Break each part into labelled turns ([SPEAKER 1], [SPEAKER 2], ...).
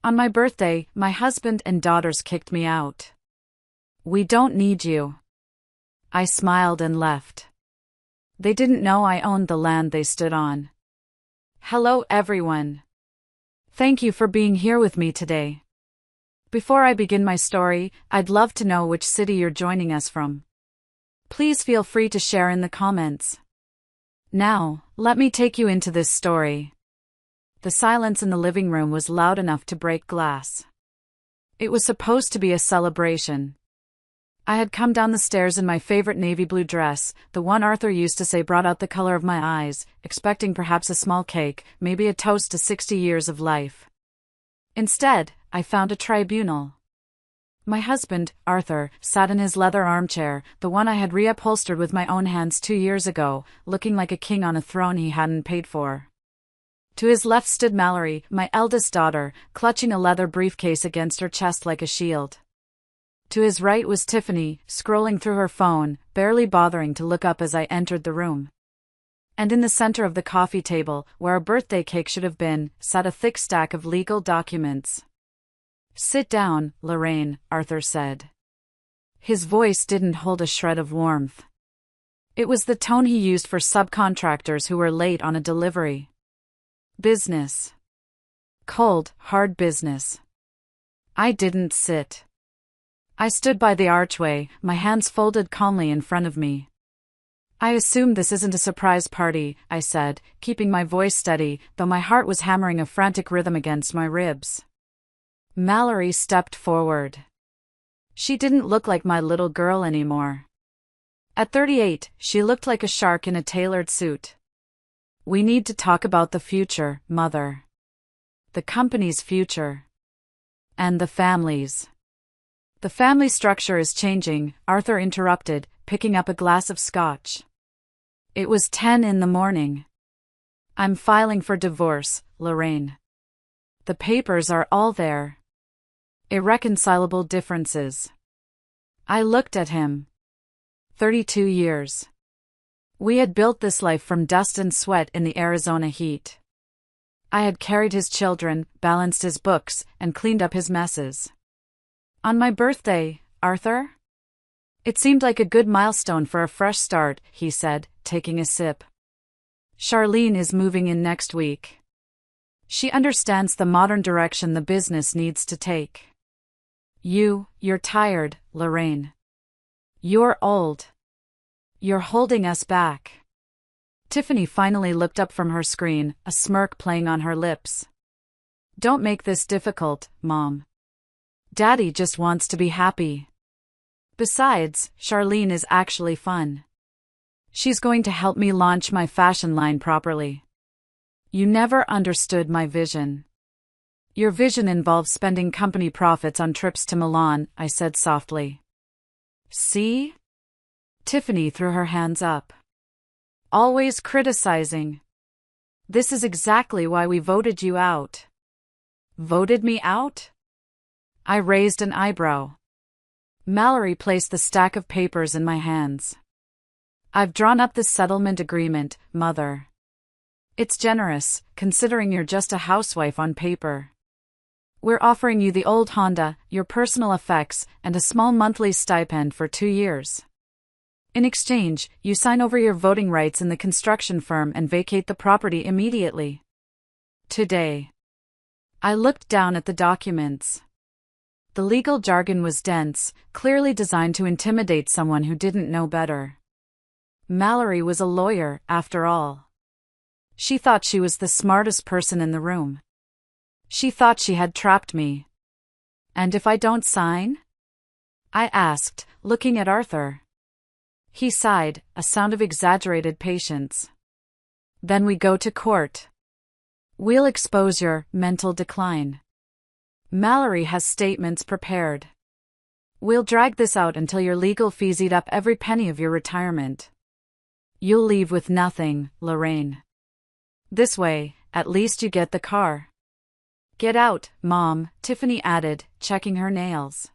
[SPEAKER 1] On my birthday, my husband and daughters kicked me out. We don't need you. I smiled and left. They didn't know I owned the land they stood on. Hello everyone. Thank you for being here with me today. Before I begin my story, I'd love to know which city you're joining us from. Please feel free to share in the comments. Now, let me take you into this story. The silence in the living room was loud enough to break glass. It was supposed to be a celebration. I had come down the stairs in my favorite navy blue dress, the one Arthur used to say brought out the color of my eyes, expecting perhaps a small cake, maybe a toast to 60 years of life. Instead, I found a tribunal. My husband, Arthur, sat in his leather armchair, the one I had reupholstered with my own hands 2 years ago, looking like a king on a throne he hadn't paid for. To his left stood Mallory, my eldest daughter, clutching a leather briefcase against her chest like a shield. To his right was Tiffany, scrolling through her phone, barely bothering to look up as I entered the room. And in the center of the coffee table, where a birthday cake should have been, sat a thick stack of legal documents. "Sit down, Lorraine," Arthur said. His voice didn't hold a shred of warmth. It was the tone he used for subcontractors who were late on a delivery. Business. Cold, hard business. I didn't sit. I stood by the archway, my hands folded calmly in front of me. "I assume this isn't a surprise party," I said, keeping my voice steady, though my heart was hammering a frantic rhythm against my ribs. Mallory stepped forward. She didn't look like my little girl anymore. At 38, she looked like a shark in a tailored suit. "We need to talk about the future, Mother. The company's future. And the family's." "The family structure is changing," Arthur interrupted, picking up a glass of scotch. It was 10 in the morning. "I'm filing for divorce, Lorraine. The papers are all there. Irreconcilable differences." I looked at him. 32 years. We had built this life from dust and sweat in the Arizona heat. I had carried his children, balanced his books, and cleaned up his messes. "On my birthday, Arthur?" "It seemed like a good milestone for a fresh start," he said, taking a sip. "Charlene is moving in next week. She understands the modern direction the business needs to take. You're tired, Lorraine. You're old. You're holding us back." Tiffany finally looked up from her screen, a smirk playing on her lips. "Don't make this difficult, Mom. Daddy just wants to be happy. Besides, Charlene is actually fun. She's going to help me launch my fashion line properly. You never understood my vision. Your vision involves spending company profits on trips to Milan," I said softly. "See?" Tiffany threw her hands up. "Always criticizing. This is exactly why we voted you out." "Voted me out?" I raised an eyebrow. Mallory placed the stack of papers in my hands. "I've drawn up the settlement agreement, Mother. It's generous, considering you're just a housewife on paper. We're offering you the old Honda, your personal effects, and a small monthly stipend for 2 years. In exchange, you sign over your voting rights in the construction firm and vacate the property immediately. Today." I looked down at the documents. The legal jargon was dense, clearly designed to intimidate someone who didn't know better. Mallory was a lawyer, after all. She thought she was the smartest person in the room. She thought she had trapped me. "And if I don't sign?" I asked, looking at Arthur. He sighed, a sound of exaggerated patience. "Then we go to court. We'll expose your mental decline. Mallory has statements prepared. We'll drag this out until your legal fees eat up every penny of your retirement. You'll leave with nothing, Lorraine. This way, at least you get the car." "Get out, Mom," Tiffany added, checking her nails.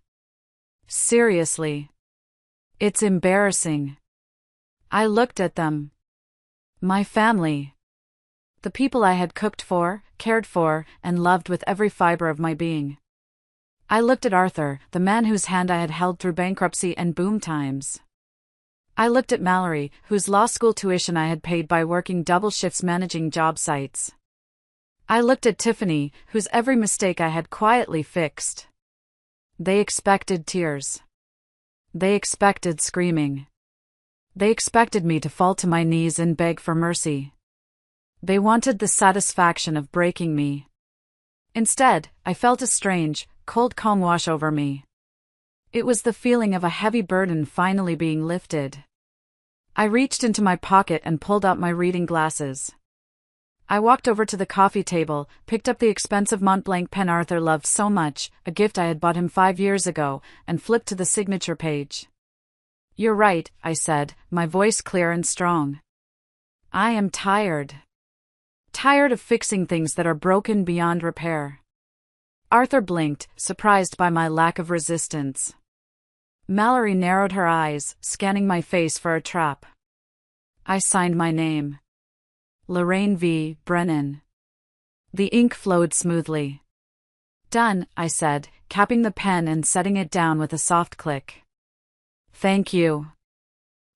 [SPEAKER 1] "Seriously. It's embarrassing." I looked at them. My family. The people I had cooked for, cared for, and loved with every fiber of my being. I looked at Arthur, the man whose hand I had held through bankruptcy and boom times. I looked at Mallory, whose law school tuition I had paid by working double shifts managing job sites. I looked at Tiffany, whose every mistake I had quietly fixed. They expected tears. They expected screaming. They expected me to fall to my knees and beg for mercy. They wanted the satisfaction of breaking me. Instead, I felt a strange, cold calm wash over me. It was the feeling of a heavy burden finally being lifted. I reached into my pocket and pulled out my reading glasses. I walked over to the coffee table, picked up the expensive Montblanc pen Arthur loved so much, a gift I had bought him 5 years ago, and flipped to the signature page. "You're right," I said, my voice clear and strong. "I am tired. Tired of fixing things that are broken beyond repair." Arthur blinked, surprised by my lack of resistance. Mallory narrowed her eyes, scanning my face for a trap. I signed my name. Lorraine V. Brennan. The ink flowed smoothly. "Done," I said, capping the pen and setting it down with a soft click. "Thank you.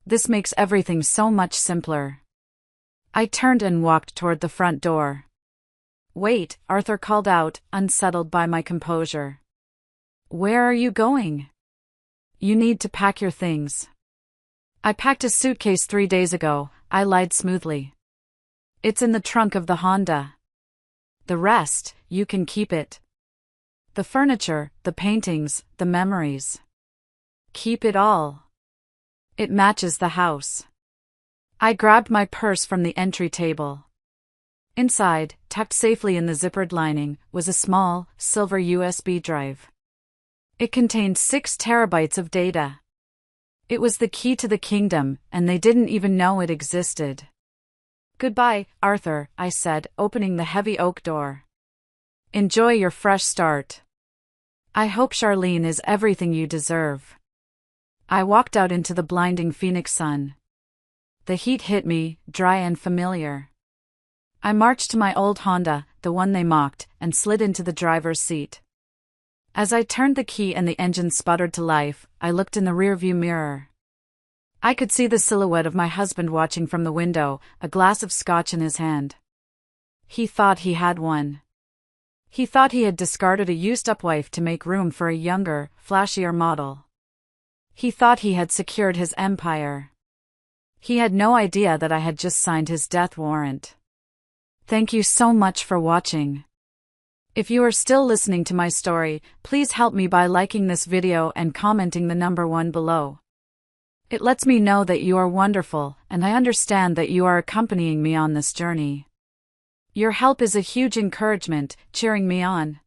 [SPEAKER 1] This makes everything so much simpler." I turned and walked toward the front door. "Wait," Arthur called out, unsettled by my composure. "Where are you going?" "You need to pack your things." "I packed a suitcase 3 days ago," I lied smoothly. "It's in the trunk of the Honda. The rest, you can keep it. The furniture, the paintings, the memories. Keep it all. It matches the house." I grabbed my purse from the entry table. Inside, tucked safely in the zippered lining, was a small, silver USB drive. It contained 6 terabytes of data. It was the key to the kingdom, and they didn't even know it existed. "Goodbye, Arthur," I said, opening the heavy oak door. "Enjoy your fresh start. I hope Charlene is everything you deserve." I walked out into the blinding Phoenix sun. The heat hit me, dry and familiar. I marched to my old Honda, the one they mocked, and slid into the driver's seat. As I turned the key and the engine sputtered to life, I looked in the rearview mirror. I could see the silhouette of my husband watching from the window, a glass of scotch in his hand. He thought he had one. He thought he had discarded a used-up wife to make room for a younger, flashier model. He thought he had secured his empire. He had no idea that I had just signed his death warrant. Thank you so much for watching. If you are still listening to my story, please help me by liking this video and commenting the number 1 below. It lets me know that you are wonderful, and I understand that you are accompanying me on this journey. Your help is a huge encouragement, cheering me on.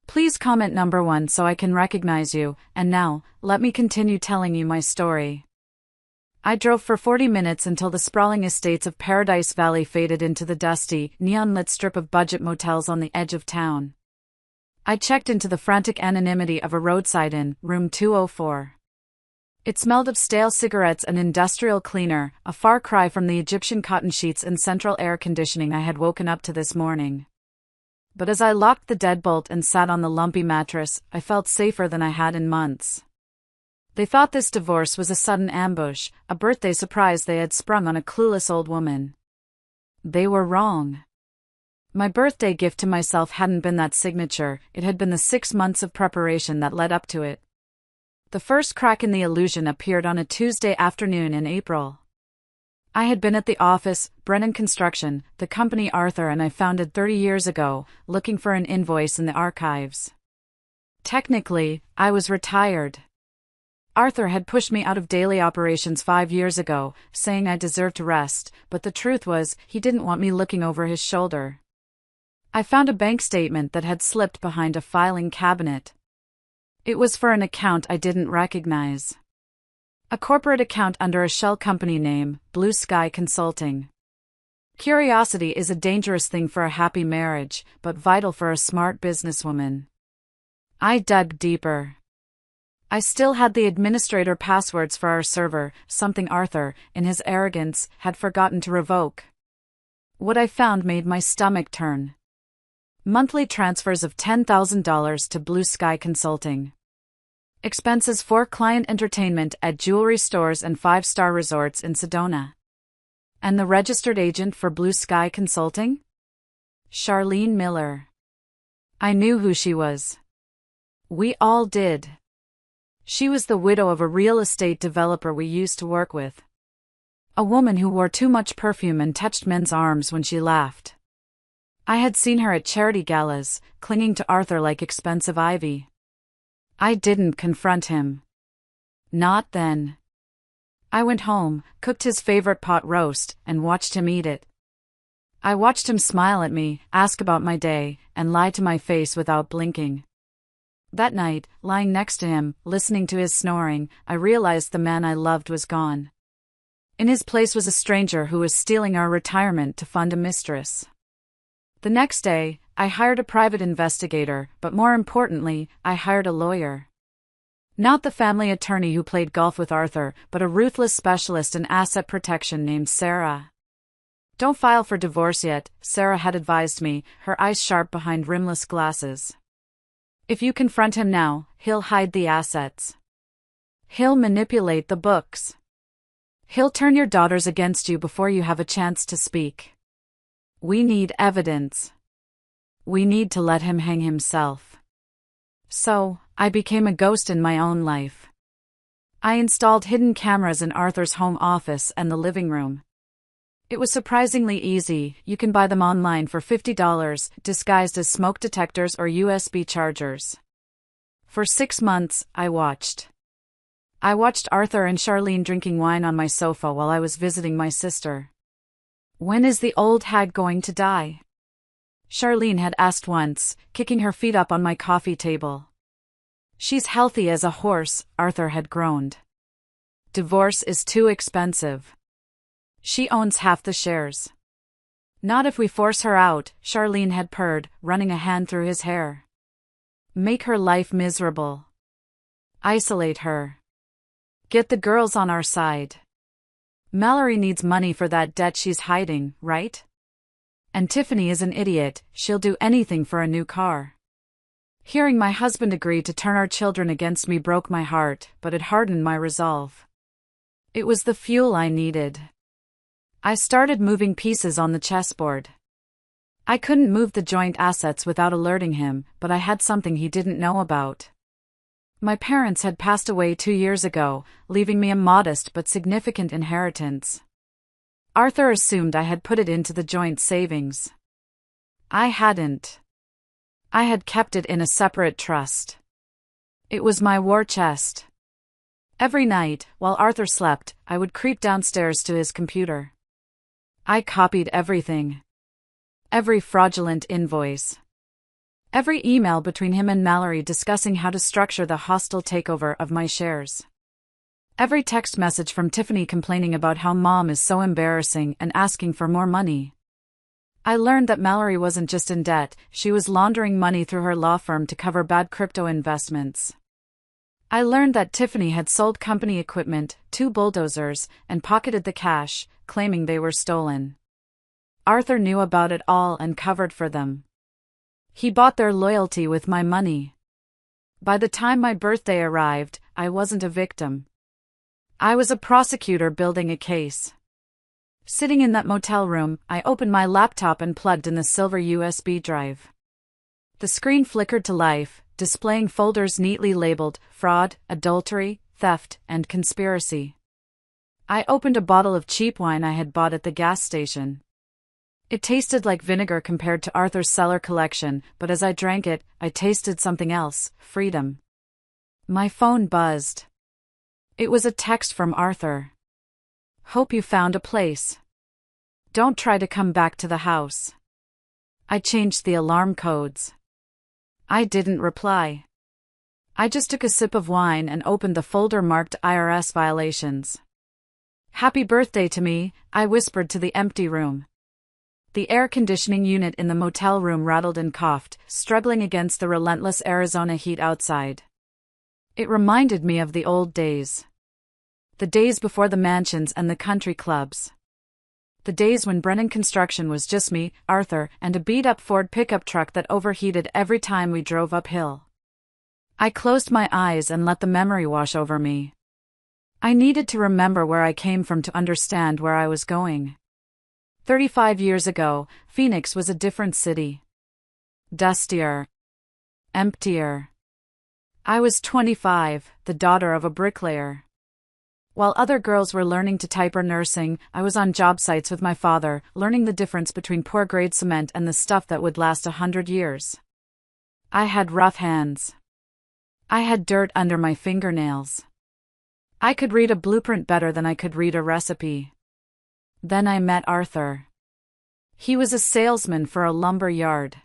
[SPEAKER 1] Please comment number 1 so I can recognize you, and now, let me continue telling you my story. I drove for 40 minutes until the sprawling estates of Paradise Valley faded into the dusty, neon-lit strip of budget motels on the edge of town. I checked into the frantic anonymity of a roadside inn, room 204. It smelled of stale cigarettes and industrial cleaner, a far cry from the Egyptian cotton sheets and central air conditioning I had woken up to this morning. But as I locked the deadbolt and sat on the lumpy mattress, I felt safer than I had in months. They thought this divorce was a sudden ambush, a birthday surprise they had sprung on a clueless old woman. They were wrong. My birthday gift to myself hadn't been that signature, it had been the 6 months of preparation that led up to it. The first crack in the illusion appeared on a Tuesday afternoon in April. I had been at the office, Brennan Construction, the company Arthur and I founded 30 years ago, looking for an invoice in the archives. Technically, I was retired. Arthur had pushed me out of daily operations 5 years ago, saying I deserved to rest, but the truth was, he didn't want me looking over his shoulder. I found a bank statement that had slipped behind a filing cabinet. It was for an account I didn't recognize. A corporate account under a shell company name, Blue Sky Consulting. Curiosity is a dangerous thing for a happy marriage, but vital for a smart businesswoman. I dug deeper. I still had the administrator passwords for our server, something Arthur, in his arrogance, had forgotten to revoke. What I found made my stomach turn. Monthly transfers of $10,000 to Blue Sky Consulting. Expenses for client entertainment at jewelry stores and five-star resorts in Sedona. And the registered agent for Blue Sky Consulting? Charlene Miller. I knew who she was. We all did. She was the widow of a real estate developer we used to work with. A woman who wore too much perfume and touched men's arms when she laughed. I had seen her at charity galas, clinging to Arthur like expensive ivy. I didn't confront him. Not then. I went home, cooked his favorite pot roast, and watched him eat it. I watched him smile at me, ask about my day, and lie to my face without blinking. That night, lying next to him, listening to his snoring, I realized the man I loved was gone. In his place was a stranger who was stealing our retirement to fund a mistress. The next day, I hired a private investigator, but more importantly, I hired a lawyer. Not the family attorney who played golf with Arthur, but a ruthless specialist in asset protection named Sarah. Don't file for divorce yet, Sarah had advised me, her eyes sharp behind rimless glasses. If you confront him now, he'll hide the assets. He'll manipulate the books. He'll turn your daughters against you before you have a chance to speak. We need evidence. We need to let him hang himself. So, I became a ghost in my own life. I installed hidden cameras in Arthur's home office and the living room. It was surprisingly easy. You can buy them online for $50, disguised as smoke detectors or USB chargers. For 6 months, I watched. I watched Arthur and Charlene drinking wine on my sofa while I was visiting my sister. When is the old hag going to die? Charlene had asked once, kicking her feet up on my coffee table. She's healthy as a horse, Arthur had groaned. Divorce is too expensive. She owns half the shares. Not if we force her out, Charlene had purred, running a hand through his hair. Make her life miserable. Isolate her. Get the girls on our side. Mallory needs money for that debt she's hiding, right? And Tiffany is an idiot, she'll do anything for a new car. Hearing my husband agree to turn our children against me broke my heart, but it hardened my resolve. It was the fuel I needed. I started moving pieces on the chessboard. I couldn't move the joint assets without alerting him, but I had something he didn't know about. My parents had passed away 2 years ago, leaving me a modest but significant inheritance. Arthur assumed I had put it into the joint savings. I hadn't. I had kept it in a separate trust. It was my war chest. Every night, while Arthur slept, I would creep downstairs to his computer. I copied everything. Every fraudulent invoice. Every email between him and Mallory discussing how to structure the hostile takeover of my shares. Every text message from Tiffany complaining about how Mom is so embarrassing and asking for more money. I learned that Mallory wasn't just in debt, she was laundering money through her law firm to cover bad crypto investments. I learned that Tiffany had sold company equipment, 2 bulldozers, and pocketed the cash, claiming they were stolen. Arthur knew about it all and covered for them. He bought their loyalty with my money. By the time my birthday arrived, I wasn't a victim. I was a prosecutor building a case. Sitting in that motel room, I opened my laptop and plugged in the silver USB drive. The screen flickered to life, displaying folders neatly labeled fraud, adultery, theft, and conspiracy. I opened a bottle of cheap wine I had bought at the gas station. It tasted like vinegar compared to Arthur's cellar collection, but as I drank it, I tasted something else, freedom. My phone buzzed. It was a text from Arthur. Hope you found a place. Don't try to come back to the house. I changed the alarm codes. I didn't reply. I just took a sip of wine and opened the folder marked IRS violations. Happy birthday to me, I whispered to the empty room. The air conditioning unit in the motel room rattled and coughed, struggling against the relentless Arizona heat outside. It reminded me of the old days. The days before the mansions and the country clubs. The days when Brennan Construction was just me, Arthur, and a beat-up Ford pickup truck that overheated every time we drove uphill. I closed my eyes and let the memory wash over me. I needed to remember where I came from to understand where I was going. 35 years ago, Phoenix was a different city. Dustier. Emptier. I was 25, the daughter of a bricklayer. While other girls were learning to type or nursing, I was on job sites with my father, learning the difference between poor-grade cement and the stuff that would last 100 years. I had rough hands. I had dirt under my fingernails. I could read a blueprint better than I could read a recipe. Then I met Arthur. He was a salesman for a lumber yard.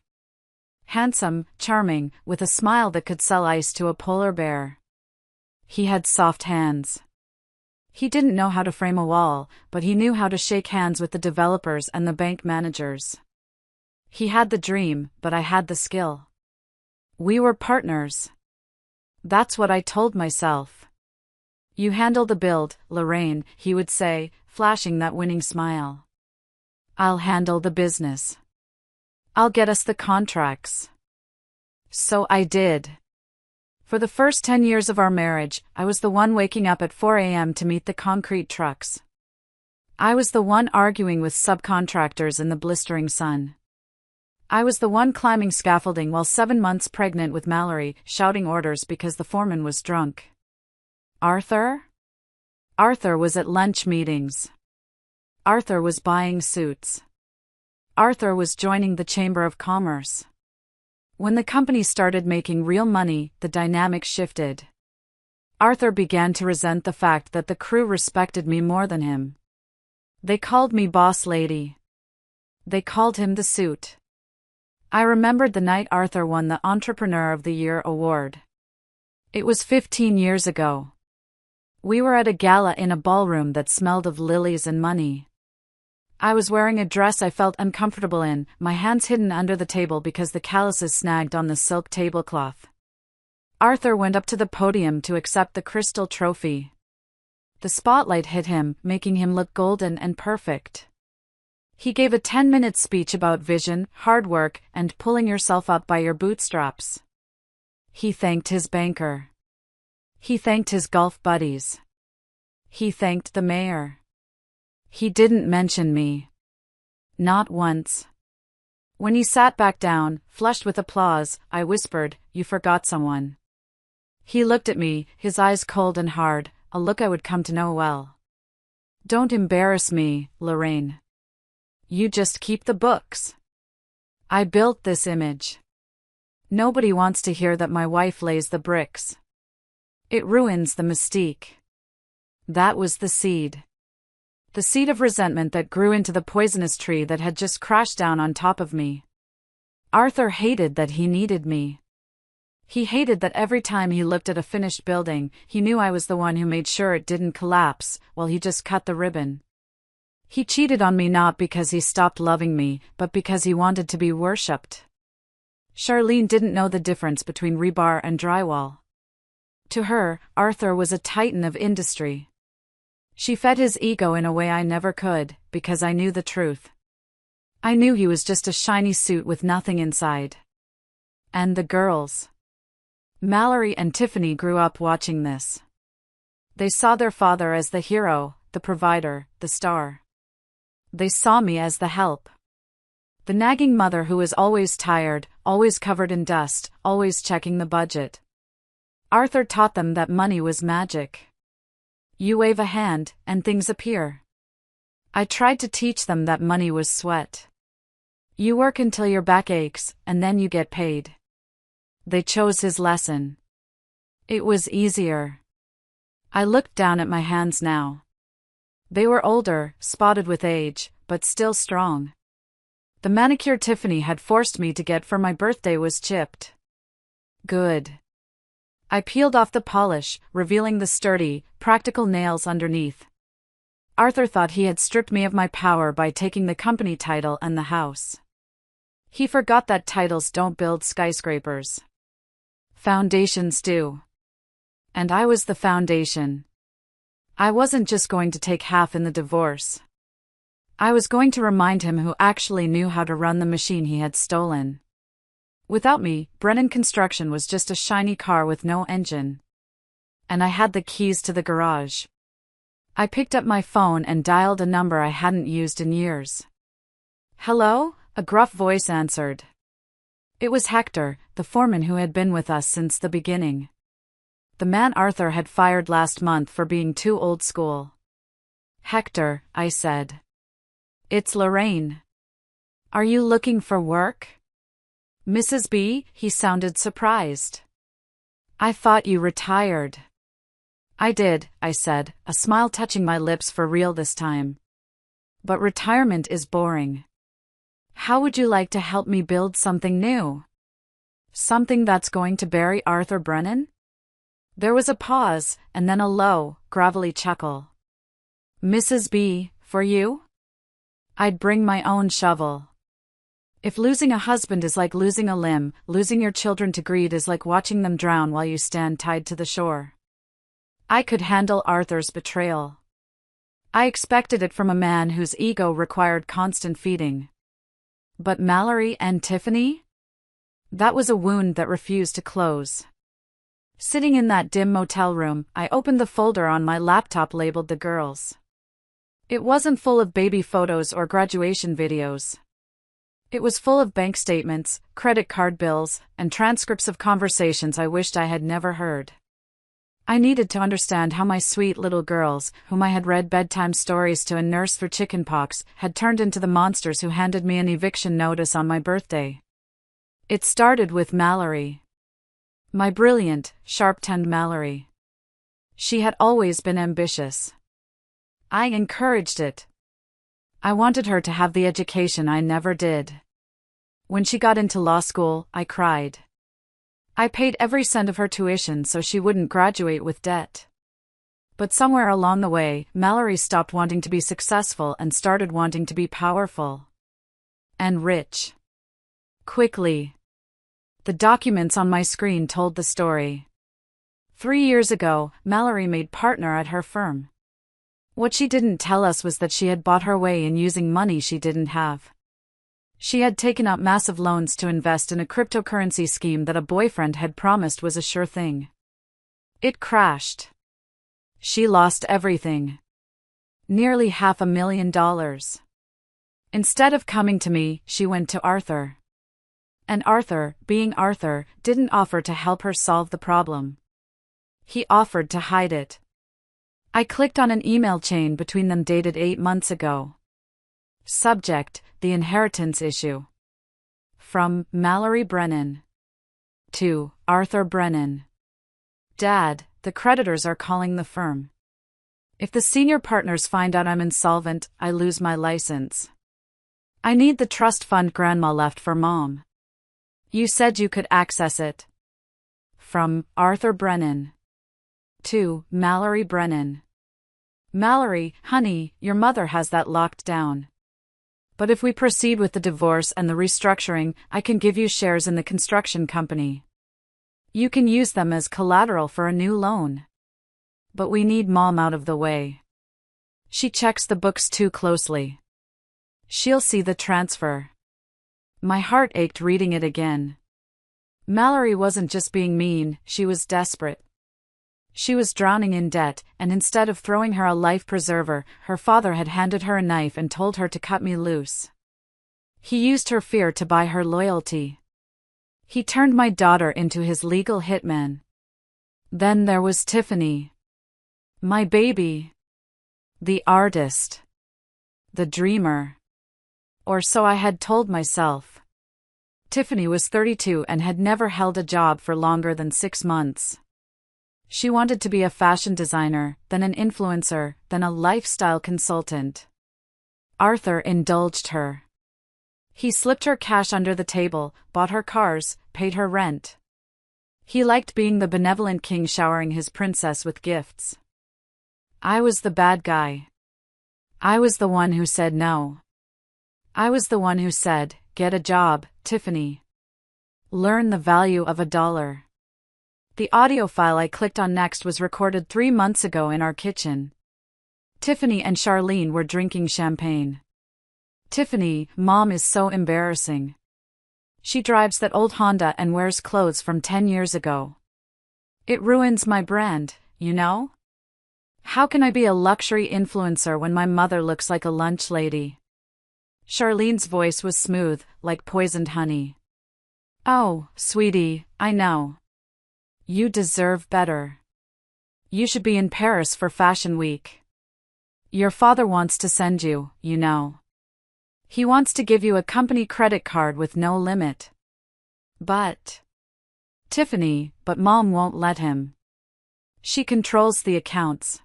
[SPEAKER 1] Handsome, charming, with a smile that could sell ice to a polar bear. He had soft hands. He didn't know how to frame a wall, but he knew how to shake hands with the developers and the bank managers. He had the dream, but I had the skill. We were partners. That's what I told myself. You handle the build, Lorraine, he would say, flashing that winning smile. I'll handle the business. I'll get us the contracts. So I did. For the first 10 years of our marriage, I was the one waking up at 4 a.m. to meet the concrete trucks. I was the one arguing with subcontractors in the blistering sun. I was the one climbing scaffolding while 7 months pregnant with Mallory, shouting orders because the foreman was drunk. Arthur? Arthur was at lunch meetings. Arthur was buying suits. Arthur was joining the Chamber of Commerce. When the company started making real money, the dynamic shifted. Arthur began to resent the fact that the crew respected me more than him. They called me boss lady. They called him the suit. I remembered the night Arthur won the Entrepreneur of the Year award. It was 15 years ago. We were at a gala in a ballroom that smelled of lilies and money. I was wearing a dress I felt uncomfortable in, my hands hidden under the table because the calluses snagged on the silk tablecloth. Arthur went up to the podium to accept the crystal trophy. The spotlight hit him, making him look golden and perfect. He gave a 10-minute speech about vision, hard work, and pulling yourself up by your bootstraps. He thanked his banker. He thanked his golf buddies. He thanked the mayor. He didn't mention me. Not once. When he sat back down, flushed with applause, I whispered, "You forgot someone." He looked at me, his eyes cold and hard, a look I would come to know well. "Don't embarrass me, Lorraine. You just keep the books." I built this image. Nobody wants to hear that my wife lays the bricks. It ruins the mystique. That was the seed. The seed of resentment that grew into the poisonous tree that had just crashed down on top of me. Arthur hated that he needed me. He hated that every time he looked at a finished building, he knew I was the one who made sure it didn't collapse, while he just cut the ribbon. He cheated on me not because he stopped loving me, but because he wanted to be worshipped. Charlene didn't know the difference between rebar and drywall. To her, Arthur was a titan of industry. She fed his ego in a way I never could, because I knew the truth. I knew he was just a shiny suit with nothing inside. And the girls. Mallory and Tiffany grew up watching this. They saw their father as the hero, the provider, the star. They saw me as the help. The nagging mother who was always tired, always covered in dust, always checking the budget. Arthur taught them that money was magic. You wave a hand, and things appear. I tried to teach them that money was sweat. You work until your back aches, and then you get paid. They chose his lesson. It was easier. I looked down at my hands now. They were older, spotted with age, but still strong. The manicure Tiffany had forced me to get for my birthday was chipped. Good. I peeled off the polish, revealing the sturdy, practical nails underneath. Arthur thought he had stripped me of my power by taking the company title and the house. He forgot that titles don't build skyscrapers. Foundations do. And I was the foundation. I wasn't just going to take half in the divorce. I was going to remind him who actually knew how to run the machine he had stolen. Without me, Brennan Construction was just a shiny car with no engine. And I had the keys to the garage. I picked up my phone and dialed a number I hadn't used in years. "Hello?" a gruff voice answered. It was Hector, the foreman who had been with us since the beginning. The man Arthur had fired last month for being too old school. "Hector," I said. "It's Lorraine. Are you looking for work?" "Mrs. B?" He sounded surprised. "I thought you retired." "I did," I said, a smile touching my lips for real this time. "But retirement is boring. How would you like to help me build something new? Something that's going to bury Arthur Brennan?" There was a pause, and then a low, gravelly chuckle. "Mrs. B, for you? I'd bring my own shovel. If losing a husband is like losing a limb, losing your children to greed is like watching them drown while you stand tied to the shore. I could handle Arthur's betrayal. I expected it from a man whose ego required constant feeding. But Mallory and Tiffany? That was a wound that refused to close. Sitting in that dim motel room, I opened the folder on my laptop labeled The Girls. It wasn't full of baby photos or graduation videos. It was full of bank statements, credit card bills, and transcripts of conversations I wished I had never heard. I needed to understand how my sweet little girls, whom I had read bedtime stories to and nursed for chickenpox, had turned into the monsters who handed me an eviction notice on my birthday. It started with Mallory. My brilliant, sharp-tongued Mallory. She had always been ambitious. I encouraged it. I wanted her to have the education I never did. When she got into law school, I cried. I paid every cent of her tuition so she wouldn't graduate with debt. But somewhere along the way, Mallory stopped wanting to be successful and started wanting to be powerful. And rich. Quickly. The documents on my screen told the story. 3 years ago, Mallory made partner at her firm. What she didn't tell us was that she had bought her way in using money she didn't have. She had taken out massive loans to invest in a cryptocurrency scheme that a boyfriend had promised was a sure thing. It crashed. She lost everything. Nearly $500,000. Instead of coming to me, she went to Arthur. And Arthur, being Arthur, didn't offer to help her solve the problem. He offered to hide it. I clicked on an email chain between them dated 8 months ago. Subject: the inheritance issue. From Mallory Brennan. To Arthur Brennan. Dad, the creditors are calling the firm. If the senior partners find out I'm insolvent, I lose my license. I need the trust fund Grandma left for Mom. You said you could access it. From Arthur Brennan. To Mallory Brennan. Mallory, honey, your mother has that locked down. But if we proceed with the divorce and the restructuring, I can give you shares in the construction company. You can use them as collateral for a new loan. But we need Mom out of the way. She checks the books too closely. She'll see the transfer. My heart ached reading it again. Mallory wasn't just being mean, she was desperate. She was drowning in debt, and instead of throwing her a life preserver, her father had handed her a knife and told her to cut me loose. He used her fear to buy her loyalty. He turned my daughter into his legal hitman. Then there was Tiffany. My baby. The artist. The dreamer. Or so I had told myself. Tiffany was 32 and had never held a job for longer than 6 months. She wanted to be a fashion designer, then an influencer, then a lifestyle consultant. Arthur indulged her. He slipped her cash under the table, bought her cars, paid her rent. He liked being the benevolent king showering his princess with gifts. I was the bad guy. I was the one who said no. I was the one who said, get a job, Tiffany. Learn the value of $1. The audio file I clicked on next was recorded 3 months ago in our kitchen. Tiffany and Charlene were drinking champagne. Tiffany, Mom is so embarrassing. She drives that old Honda and wears clothes from 10 years ago. It ruins my brand, you know? How can I be a luxury influencer when my mother looks like a lunch lady? Charlene's voice was smooth, like poisoned honey. Oh, sweetie, I know. You deserve better. You should be in Paris for Fashion Week. Your father wants to send you, you know. He wants to give you a company credit card with no limit. But Mom won't let him. She controls the accounts.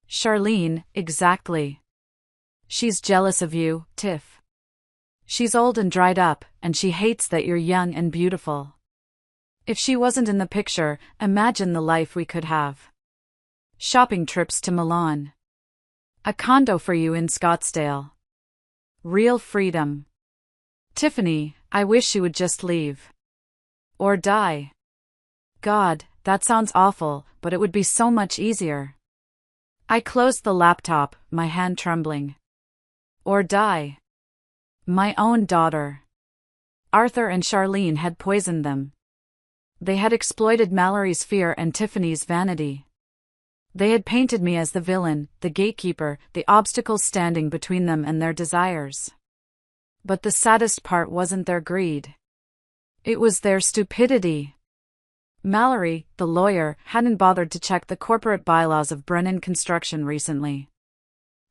[SPEAKER 1] Charlene, exactly. She's jealous of you, Tiff. She's old and dried up, and she hates that you're young and beautiful. If she wasn't in the picture, imagine the life we could have. Shopping trips to Milan. A condo for you in Scottsdale. Real freedom. Tiffany, I wish she would just leave. Or die. God, that sounds awful, but it would be so much easier. I closed the laptop, my hand trembling. Or die. My own daughter. Arthur and Charlene had poisoned them. They had exploited Mallory's fear and Tiffany's vanity. They had painted me as the villain, the gatekeeper, the obstacle standing between them and their desires. But the saddest part wasn't their greed. It was their stupidity. Mallory, the lawyer, hadn't bothered to check the corporate bylaws of Brennan Construction recently.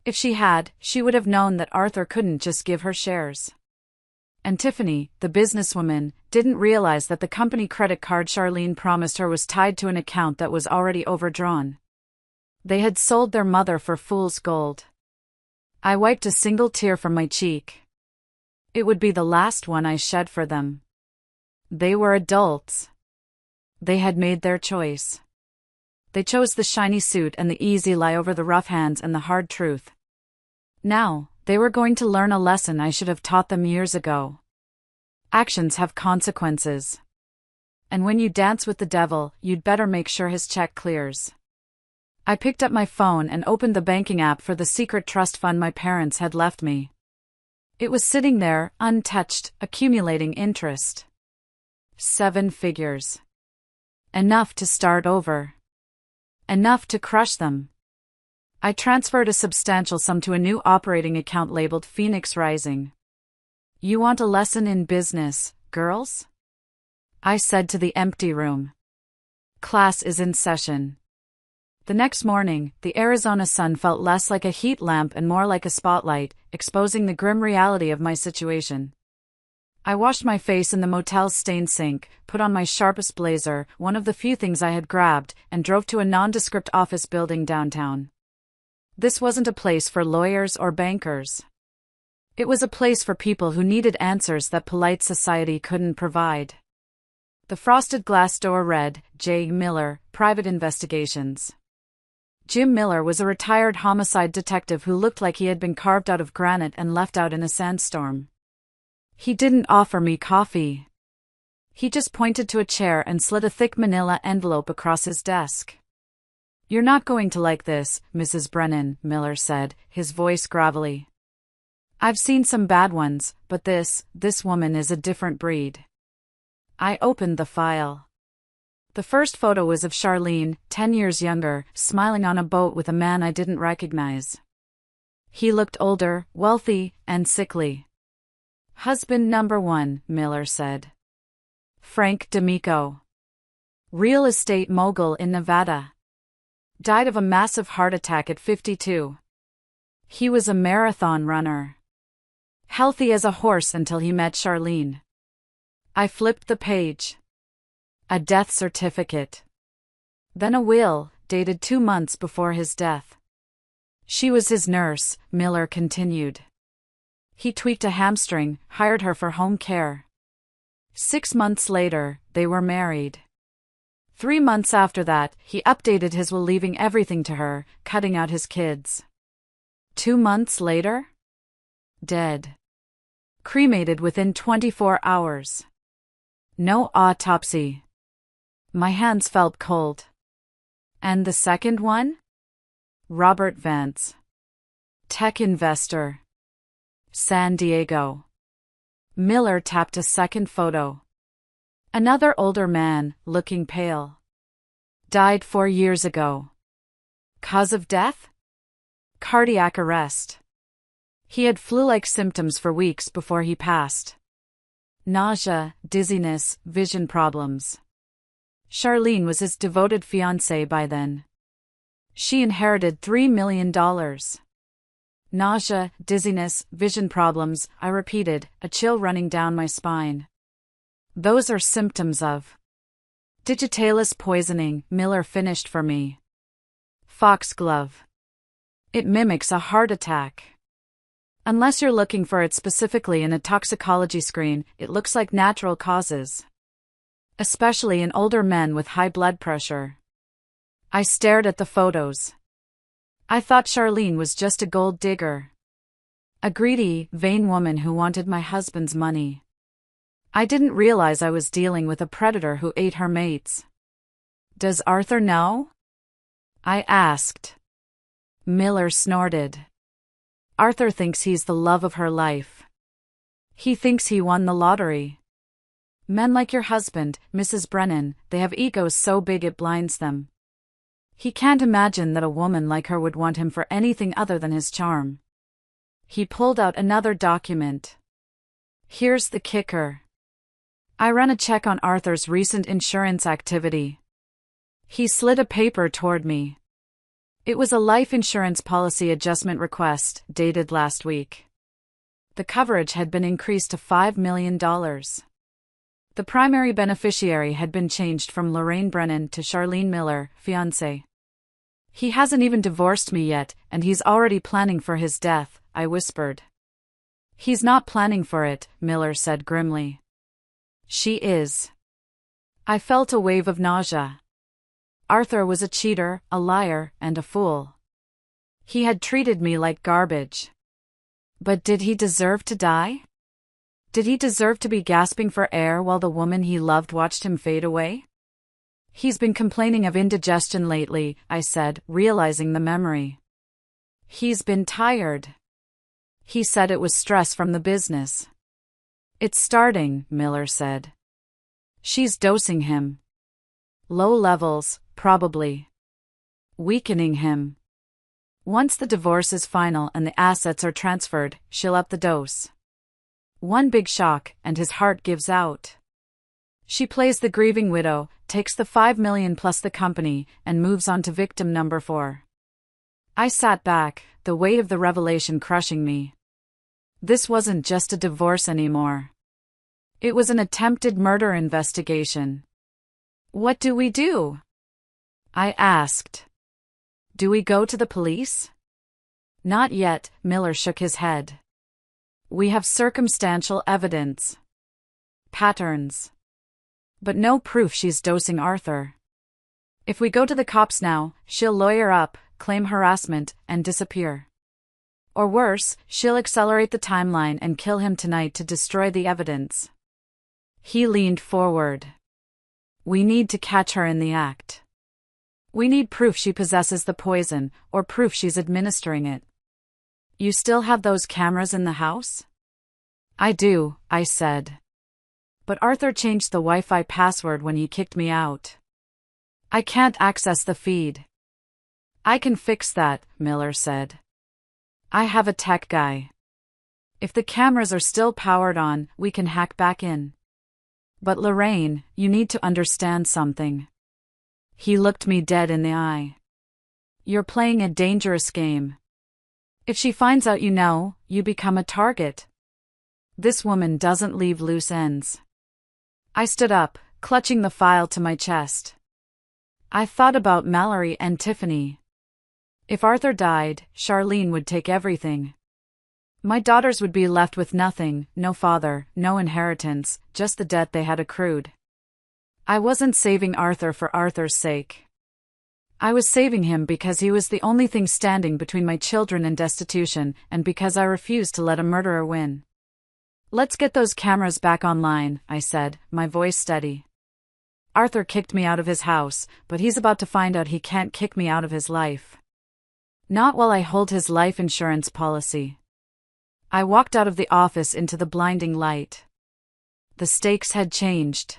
[SPEAKER 1] If she had, she would have known that Arthur couldn't just give her shares. And Tiffany, the businesswoman, didn't realize that the company credit card Charlene promised her was tied to an account that was already overdrawn. They had sold their mother for fool's gold. I wiped a single tear from my cheek. It would be the last one I shed for them. They were adults. They had made their choice. They chose the shiny suit and the easy lie over the rough hands and the hard truth. Now, they were going to learn a lesson I should have taught them years ago. Actions have consequences. And when you dance with the devil, you'd better make sure his check clears. I picked up my phone and opened the banking app for the secret trust fund my parents had left me. It was sitting there, untouched, accumulating interest. 7 figures. Enough to start over. Enough to crush them. I transferred a substantial sum to a new operating account labeled Phoenix Rising. You want a lesson in business, girls? I said to the empty room. Class is in session. The next morning, the Arizona sun felt less like a heat lamp and more like a spotlight, exposing the grim reality of my situation. I washed my face in the motel's stained sink, put on my sharpest blazer, one of the few things I had grabbed, and drove to a nondescript office building downtown. This wasn't a place for lawyers or bankers. It was a place for people who needed answers that polite society couldn't provide. The frosted glass door read, J. Miller, Private Investigations. Jim Miller was a retired homicide detective who looked like he had been carved out of granite and left out in a sandstorm. He didn't offer me coffee. He just pointed to a chair and slid a thick manila envelope across his desk. You're not going to like this, Mrs. Brennan, Miller said, his voice gravelly. I've seen some bad ones, but this woman is a different breed. I opened the file. The first photo was of Charlene, 10 years younger, smiling on a boat with a man I didn't recognize. He looked older, wealthy, and sickly. Husband number 1, Miller said. Frank D'Amico. Real estate mogul in Nevada. Died of a massive heart attack at 52. He was a marathon runner. Healthy as a horse until he met Charlene. I flipped the page. A death certificate. Then a will, dated 2 months before his death. She was his nurse, Miller continued. He tweaked a hamstring, hired her for home care. 6 months later, they were married. 3 months after that, he updated his will, leaving everything to her, cutting out his kids. 2 months later? Dead. Cremated within 24 hours. No autopsy. My hands felt cold. And the second one? Robert Vance. Tech investor. San Diego. Miller tapped a second photo. Another older man, looking pale. Died 4 years ago. Cause of death? Cardiac arrest. He had flu-like symptoms for weeks before he passed. Nausea, dizziness, vision problems. Charlene was his devoted fiancée by then. She inherited $3 million. Nausea, dizziness, vision problems, I repeated, a chill running down my spine. Those are symptoms of digitalis poisoning, Miller finished for me. Foxglove. It mimics a heart attack. Unless you're looking for it specifically in a toxicology screen, it looks like natural causes. Especially in older men with high blood pressure. I stared at the photos. I thought Charlene was just a gold digger. A greedy, vain woman who wanted my husband's money. I didn't realize I was dealing with a predator who ate her mates. Does Arthur know? I asked. Miller snorted. Arthur thinks he's the love of her life. He thinks he won the lottery. Men like your husband, Mrs. Brennan, they have egos so big it blinds them. He can't imagine that a woman like her would want him for anything other than his charm. He pulled out another document. Here's the kicker. I ran a check on Arthur's recent insurance activity. He slid a paper toward me. It was a life insurance policy adjustment request, dated last week. The coverage had been increased to $5 million. The primary beneficiary had been changed from Lorraine Brennan to Charlene Miller, fiancée. He hasn't even divorced me yet, and he's already planning for his death, I whispered. He's not planning for it, Miller said grimly. She is. I felt a wave of nausea. Arthur was a cheater, a liar, and a fool. He had treated me like garbage. But did he deserve to die? Did he deserve to be gasping for air while the woman he loved watched him fade away? He's been complaining of indigestion lately, I said, realizing the memory. He's been tired. He said it was stress from the business. It's starting, Miller said. She's dosing him. Low levels, probably. Weakening him. Once the divorce is final and the assets are transferred, she'll up the dose. One big shock, and his heart gives out. She plays the grieving widow, takes the $5 million plus the company, and moves on to victim number 4. I sat back, the weight of the revelation crushing me. This wasn't just a divorce anymore. It was an attempted murder investigation. What do we do? I asked. Do we go to the police? Not yet, Miller shook his head. We have circumstantial evidence. Patterns. But no proof she's dosing Arthur. If we go to the cops now, she'll lawyer up, claim harassment, and disappear. Or worse, she'll accelerate the timeline and kill him tonight to destroy the evidence. He leaned forward. We need to catch her in the act. We need proof she possesses the poison, or proof she's administering it. You still have those cameras in the house? I do, I said. But Arthur changed the Wi-Fi password when he kicked me out. I can't access the feed. I can fix that, Miller said. I have a tech guy. If the cameras are still powered on, we can hack back in. But Lorraine, you need to understand something. He looked me dead in the eye. You're playing a dangerous game. If she finds out you know, you become a target. This woman doesn't leave loose ends. I stood up, clutching the file to my chest. I thought about Mallory and Tiffany. If Arthur died, Charlene would take everything. My daughters would be left with nothing, no father, no inheritance, just the debt they had accrued. I wasn't saving Arthur for Arthur's sake. I was saving him because he was the only thing standing between my children and destitution, and because I refused to let a murderer win. Let's get those cameras back online, I said, my voice steady. Arthur kicked me out of his house, but he's about to find out he can't kick me out of his life. Not while I hold his life insurance policy. I walked out of the office into the blinding light. The stakes had changed.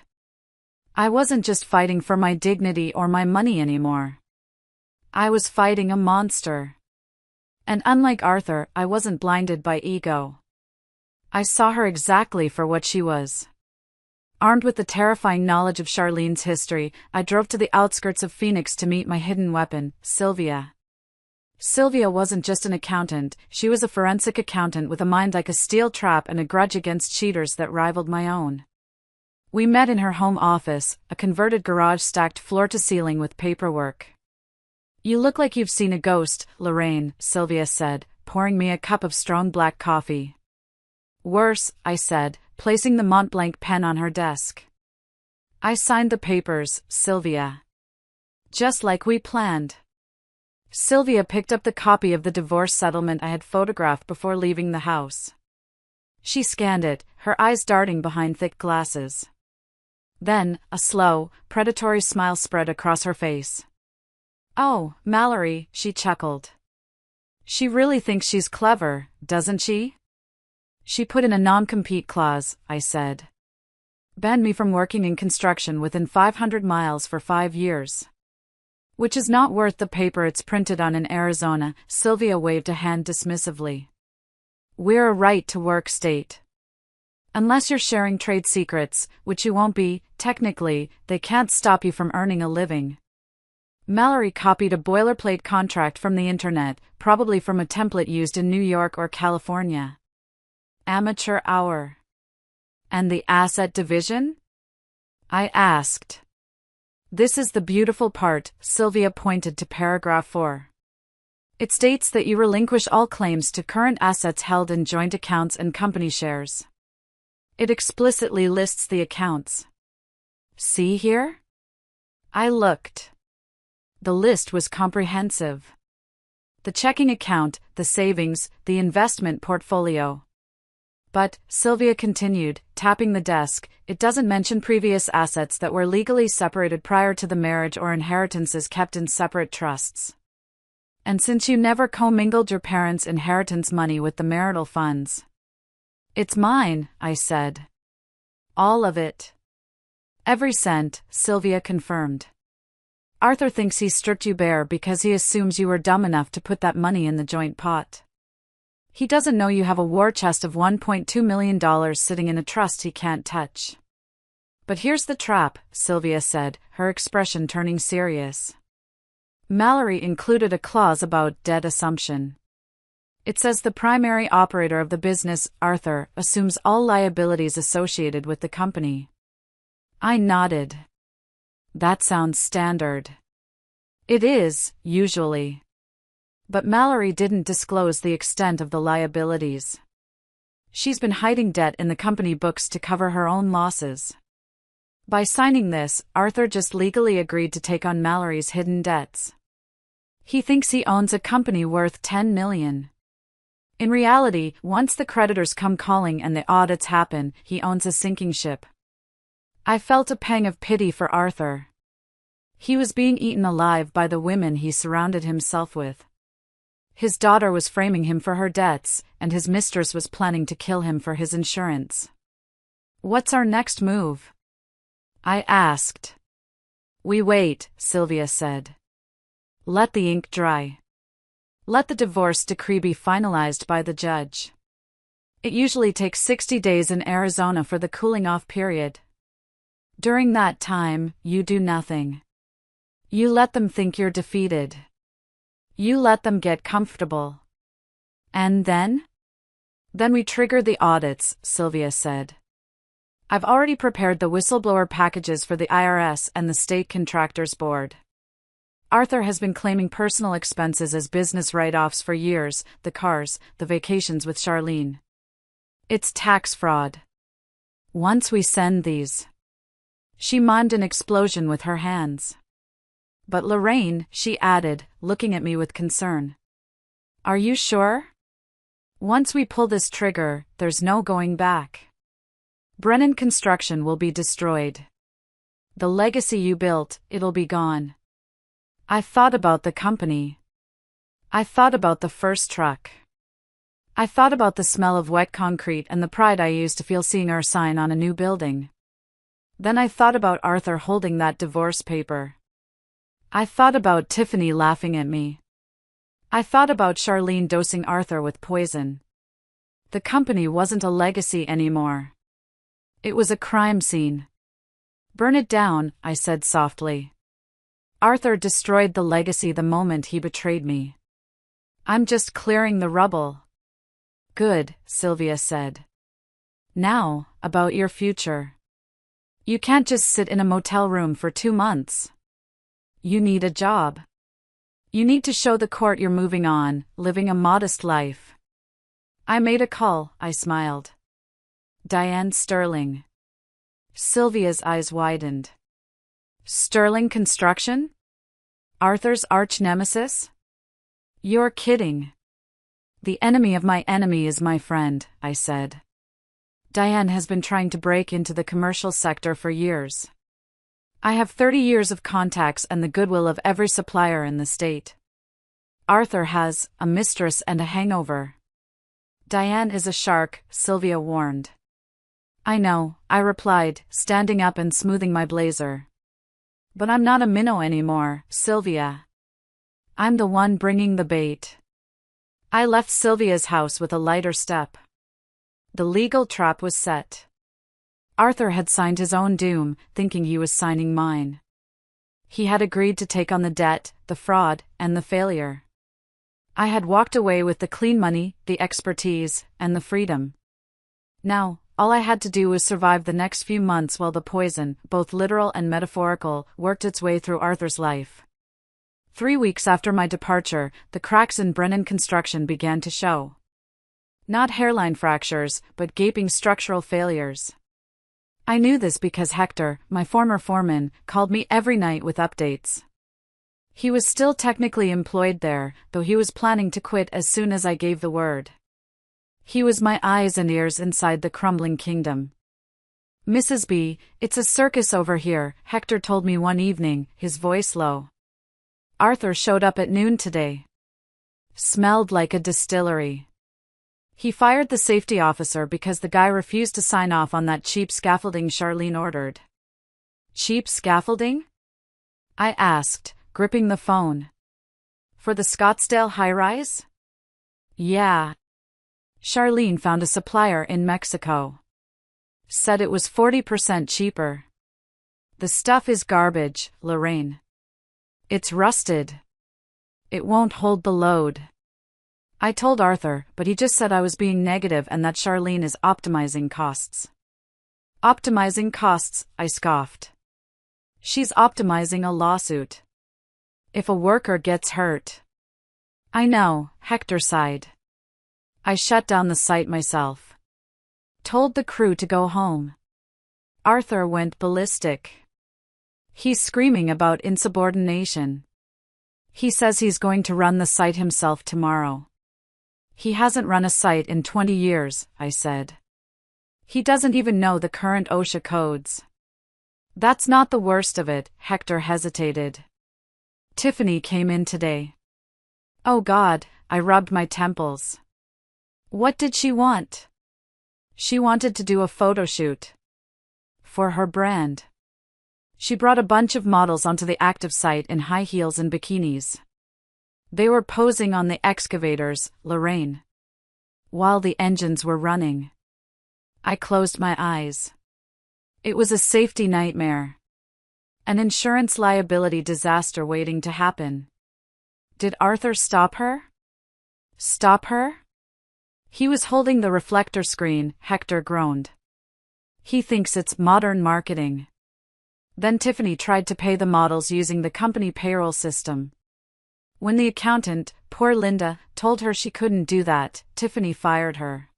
[SPEAKER 1] I wasn't just fighting for my dignity or my money anymore. I was fighting a monster. And unlike Arthur, I wasn't blinded by ego. I saw her exactly for what she was. Armed with the terrifying knowledge of Charlene's history, I drove to the outskirts of Phoenix to meet my hidden weapon, Sylvia. Sylvia wasn't just an accountant, she was a forensic accountant with a mind like a steel trap and a grudge against cheaters that rivaled my own. We met in her home office, a converted garage stacked floor to ceiling with paperwork. "You look like you've seen a ghost, Lorraine," Sylvia said, pouring me a cup of strong black coffee. "Worse," I said, placing the Mont Blanc pen on her desk. "I signed the papers, Sylvia. Just like we planned." Sylvia picked up the copy of the divorce settlement I had photographed before leaving the house. She scanned it, her eyes darting behind thick glasses. Then, a slow, predatory smile spread across her face. "Oh, Mallory," she chuckled. "She really thinks she's clever, doesn't she?" "She put in a non-compete clause," I said. "Banned me from working in construction within 500 miles for 5 years. Which is not worth the paper it's printed on in Arizona," Sylvia waved a hand dismissively. "We're a right-to-work state. Unless you're sharing trade secrets, which you won't be, technically, they can't stop you from earning a living." Mallory copied a boilerplate contract from the internet, probably from a template used in New York or California. Amateur hour. "And the asset division?" I asked. "This is the beautiful part," Sylvia pointed to paragraph 4. "It states that you relinquish all claims to current assets held in joint accounts and company shares. It explicitly lists the accounts. See here?" I looked. The list was comprehensive. The checking account, the savings, the investment portfolio. "But," Sylvia continued, tapping the desk, "it doesn't mention previous assets that were legally separated prior to the marriage or inheritances kept in separate trusts. And since you never commingled your parents' inheritance money with the marital funds." "It's mine," I said. "All of it." "Every cent," Sylvia confirmed. "Arthur thinks he stripped you bare because he assumes you were dumb enough to put that money in the joint pot. He doesn't know you have a war chest of $1.2 million sitting in a trust he can't touch." "But here's the trap," Sylvia said, her expression turning serious. "Mallory included a clause about debt assumption. It says the primary operator of the business, Arthur, assumes all liabilities associated with the company." I nodded. "That sounds standard." "It is, usually. But Mallory didn't disclose the extent of the liabilities. She's been hiding debt in the company books to cover her own losses. By signing this, Arthur just legally agreed to take on Mallory's hidden debts. He thinks he owns a company worth $10 million. In reality, once the creditors come calling and the audits happen, he owns a sinking ship." I felt a pang of pity for Arthur. He was being eaten alive by the women he surrounded himself with. His daughter was framing him for her debts, and his mistress was planning to kill him for his insurance. "What's our next move?" I asked. "We wait," Sylvia said. "Let the ink dry. Let the divorce decree be finalized by the judge. It usually takes 60 days in Arizona for the cooling-off period. During that time, you do nothing. You let them think you're defeated. You let them get comfortable. And then? Then we trigger the audits," Sylvia said. "I've already prepared the whistleblower packages for the IRS and the State Contractors Board. Arthur has been claiming personal expenses as business write-offs for years, the cars, the vacations with Charlene. It's tax fraud. Once we send these..." She mimed an explosion with her hands. "But Lorraine," she added, looking at me with concern. "Are you sure? Once we pull this trigger, there's no going back. Brennan Construction will be destroyed. The legacy you built, it'll be gone." I thought about the company. I thought about the first truck. I thought about the smell of wet concrete and the pride I used to feel seeing our sign on a new building. Then I thought about Arthur holding that divorce paper. I thought about Tiffany laughing at me. I thought about Charlene dosing Arthur with poison. The company wasn't a legacy anymore. It was a crime scene. Burn it down, I said softly. Arthur destroyed the legacy the moment he betrayed me. I'm just clearing the rubble. Good, Sylvia said. Now, about your future. You can't just sit in a motel room for 2 months. You need a job. You need to show the court you're moving on, living a modest life. I made a call, I smiled. Diane Sterling. Sylvia's eyes widened. Sterling Construction? Arthur's arch-nemesis? You're kidding. The enemy of my enemy is my friend, I said. Diane has been trying to break into the commercial sector for years. I have 30 years of contacts and the goodwill of every supplier in the state. Arthur has a mistress and a hangover. Diane is a shark, Sylvia warned. I know, I replied, standing up and smoothing my blazer. But I'm not a minnow anymore, Sylvia. I'm the one bringing the bait. I left Sylvia's house with a lighter step. The legal trap was set. Arthur had signed his own doom, thinking he was signing mine. He had agreed to take on the debt, the fraud, and the failure. I had walked away with the clean money, the expertise, and the freedom. Now, all I had to do was survive the next few months while the poison, both literal and metaphorical, worked its way through Arthur's life. 3 weeks after my departure, the cracks in Brennan construction began to show. Not hairline fractures, but gaping structural failures. I knew this because Hector, my former foreman, called me every night with updates. He was still technically employed there, though he was planning to quit as soon as I gave the word. He was my eyes and ears inside the crumbling kingdom. Mrs. B, it's a circus over here, Hector told me one evening, his voice low. Arthur showed up at noon today. Smelled like a distillery. He fired the safety officer because the guy refused to sign off on that cheap scaffolding Charlene ordered. Cheap scaffolding? I asked, gripping the phone. For the Scottsdale high-rise? Yeah. Charlene found a supplier in Mexico. Said it was 40% cheaper. The stuff is garbage, Lorraine. It's rusted. It won't hold the load. I told Arthur, but he just said I was being negative and that Charlene is optimizing costs. Optimizing costs, I scoffed. She's optimizing a lawsuit. If a worker gets hurt. I know, Hector sighed. I shut down the site myself. Told the crew to go home. Arthur went ballistic. He's screaming about insubordination. He says he's going to run the site himself tomorrow. He hasn't run a site in 20 years, I said. He doesn't even know the current OSHA codes. That's not the worst of it, Hector hesitated. Tiffany came in today. Oh God, I rubbed my temples. What did she want? She wanted to do a photo shoot. For her brand. She brought a bunch of models onto the active site in high heels and bikinis. They were posing on the excavators, Lorraine. While the engines were running. I closed my eyes. It was a safety nightmare. An insurance liability disaster waiting to happen. Did Arthur stop her? Stop her? He was holding the reflector screen, Hector groaned. He thinks it's modern marketing. Then Tiffany tried to pay the models using the company payroll system. When the accountant, poor Linda, told her she couldn't do that, Tiffany fired her.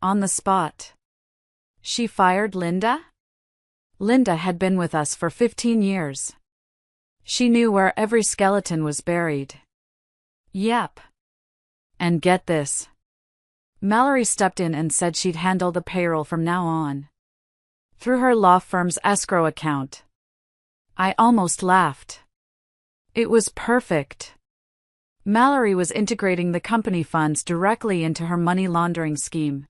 [SPEAKER 1] On the spot. She fired Linda? Linda had been with us for 15 years. She knew where every skeleton was buried. Yep. And get this. Mallory stepped in and said she'd handle the payroll from now on. Through her law firm's escrow account. I almost laughed. It was perfect. Mallory was integrating the company funds directly into her money laundering scheme.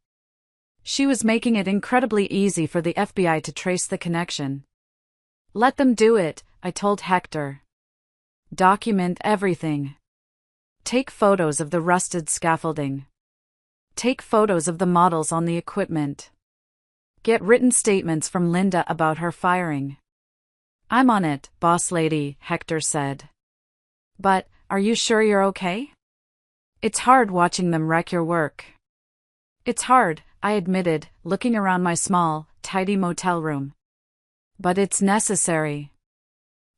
[SPEAKER 1] She was making it incredibly easy for the FBI to trace the connection. Let them do it, I told Hector. Document everything. Take photos of the rusted scaffolding. Take photos of the models on the equipment. Get written statements from Linda about her firing. I'm on it, boss lady, Hector said. But, are you sure you're okay? It's hard watching them wreck your work. It's hard, I admitted, looking around my small, tidy motel room. But it's necessary.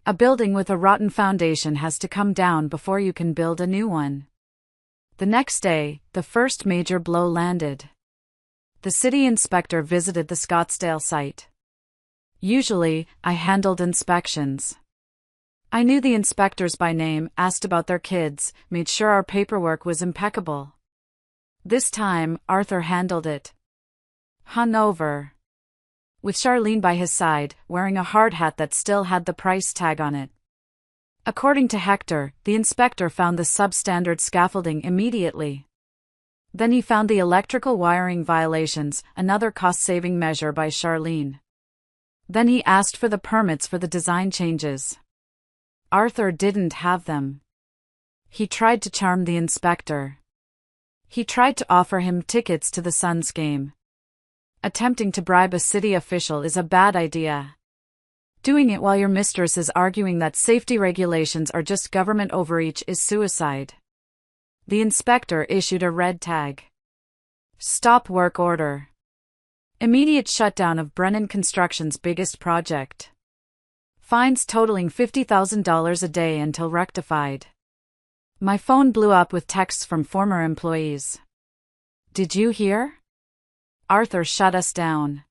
[SPEAKER 1] A building with a rotten foundation has to come down before you can build a new one. The next day, the first major blow landed. The city inspector visited the Scottsdale site. Usually, I handled inspections. I knew the inspectors by name, asked about their kids, made sure our paperwork was impeccable. This time, Arthur handled it. Hung over. With Charlene by his side, wearing a hard hat that still had the price tag on it. According to Hector, the inspector found the substandard scaffolding immediately. Then he found the electrical wiring violations, another cost-saving measure by Charlene. Then he asked for the permits for the design changes. Arthur didn't have them. He tried to charm the inspector. He tried to offer him tickets to the Suns game. Attempting to bribe a city official is a bad idea. Doing it while your mistress is arguing that safety regulations are just government overreach is suicide. The inspector issued a red tag. Stop work order. Immediate shutdown of Brennan Construction's biggest project. Fines totaling $50,000 a day until rectified. My phone blew up with texts from former employees. Did you hear? Arthur shut us down.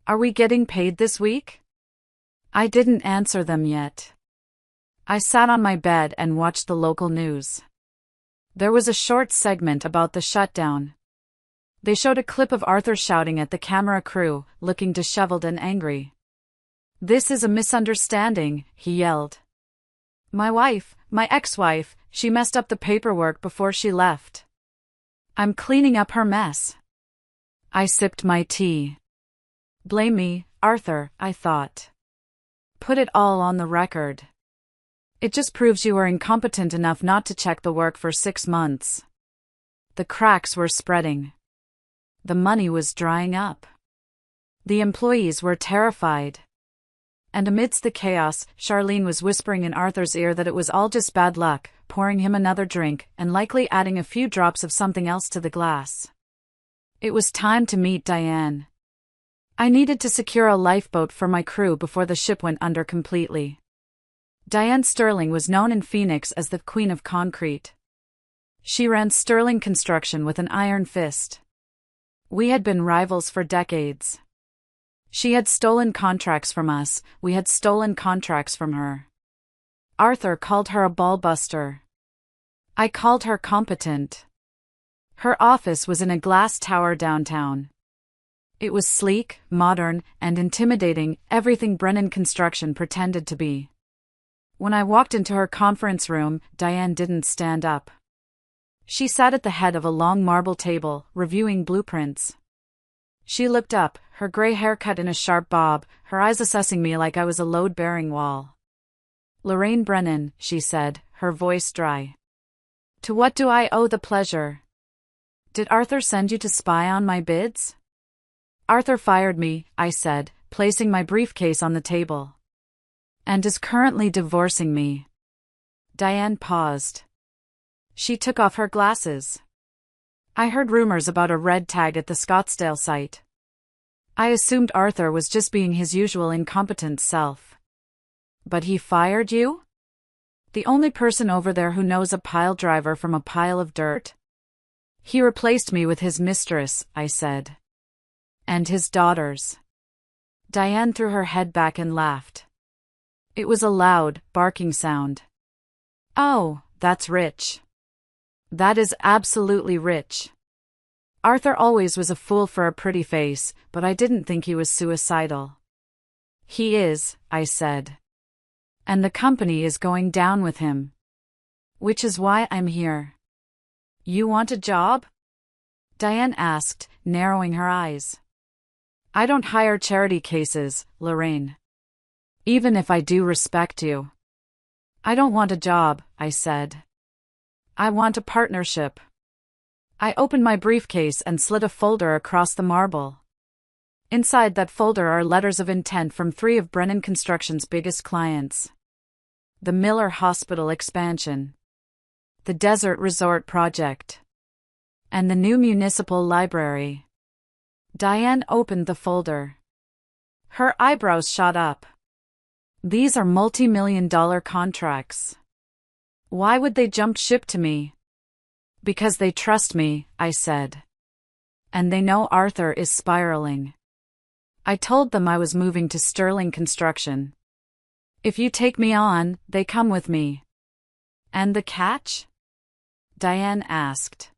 [SPEAKER 1] Are we getting paid this week? I didn't answer them yet. I sat on my bed and watched the local news. There was a short segment about the shutdown. They showed a clip of Arthur shouting at the camera crew, looking disheveled and angry. This is a misunderstanding, he yelled. My ex-wife, she messed up the paperwork before she left. I'm cleaning up her mess. I sipped my tea. Blame me, Arthur, I thought. Put it all on the record. It just proves you are incompetent enough not to check the work for 6 months. The cracks were spreading. The money was drying up. The employees were terrified. And amidst the chaos, Charlene was whispering in Arthur's ear that it was all just bad luck, pouring him another drink, and likely adding a few drops of something else to the glass. It was time to meet Diane. I needed to secure a lifeboat for my crew before the ship went under completely. Diane Sterling was known in Phoenix as the Queen of Concrete. She ran Sterling Construction with an iron fist. We had been rivals for decades. She had stolen contracts from us, we had stolen contracts from her. Arthur called her a ballbuster. I called her competent. Her office was in a glass tower downtown. It was sleek, modern, and intimidating, everything Brennan Construction pretended to be. When I walked into her conference room, Diane didn't stand up. She sat at the head of a long marble table, reviewing blueprints. She looked up, her gray hair cut in a sharp bob, her eyes assessing me like I was a load-bearing wall. Lorraine Brennan, she said, her voice dry. To what do I owe the pleasure? Did Arthur send you to spy on my bids? Arthur fired me, I said, placing my briefcase on the table. And is currently divorcing me. Diane paused. She took off her glasses. I heard rumors about a red tag at the Scottsdale site. I assumed Arthur was just being his usual incompetent self. But he fired you? The only person over there who knows a pile driver from a pile of dirt? He replaced me with his mistress, I said. And his daughters. Diane threw her head back and laughed. It was a loud, barking sound. Oh, that's rich. That is absolutely rich. Arthur always was a fool for a pretty face, but I didn't think he was suicidal. He is, I said. And the company is going down with him. Which is why I'm here. You want a job? Diane asked, narrowing her eyes. I don't hire charity cases, Lorraine. Even if I do respect you. I don't want a job, I said. I want a partnership. I opened my briefcase and slid a folder across the marble. Inside that folder are letters of intent from 3 of Brennan Construction's biggest clients. The Miller Hospital expansion. The Desert Resort project. And the new municipal library. Diane opened the folder. Her eyebrows shot up. These are multi-million-dollar contracts. Why would they jump ship to me? Because they trust me, I said. And they know Arthur is spiraling. I told them I was moving to Sterling Construction. If you take me on, they come with me. And the catch? Diane asked.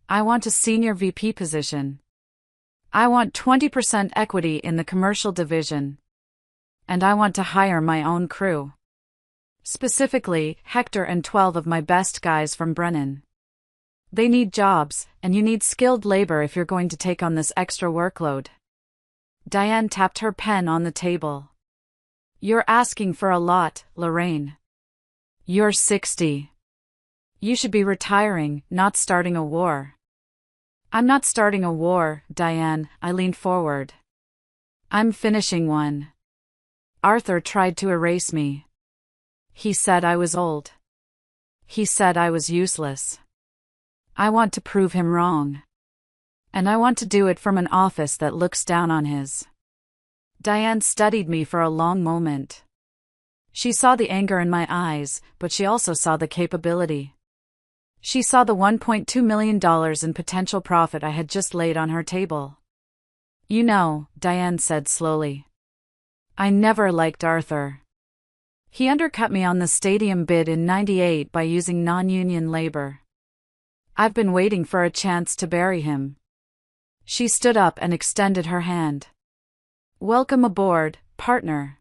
[SPEAKER 1] I want a senior VP position. I want 20% equity in the commercial division. And I want to hire my own crew. Specifically, Hector and 12 of my best guys from Brennan. They need jobs, and you need skilled labor if you're going to take on this extra workload. Diane tapped her pen on the table. You're asking for a lot, Lorraine. You're 60. You should be retiring, not starting a war. I'm not starting a war, Diane, I leaned forward. I'm finishing one. Arthur tried to erase me. He said I was old. He said I was useless. I want to prove him wrong. And I want to do it from an office that looks down on his. Diane studied me for a long moment. She saw the anger in my eyes, but she also saw the capability. She saw the $1.2 million in potential profit I had just laid on her table. You know, Diane said slowly. I never liked Arthur. He undercut me on the stadium bid in '98 by using non-union labor. I've been waiting for a chance to bury him. She stood up and extended her hand. Welcome aboard, partner.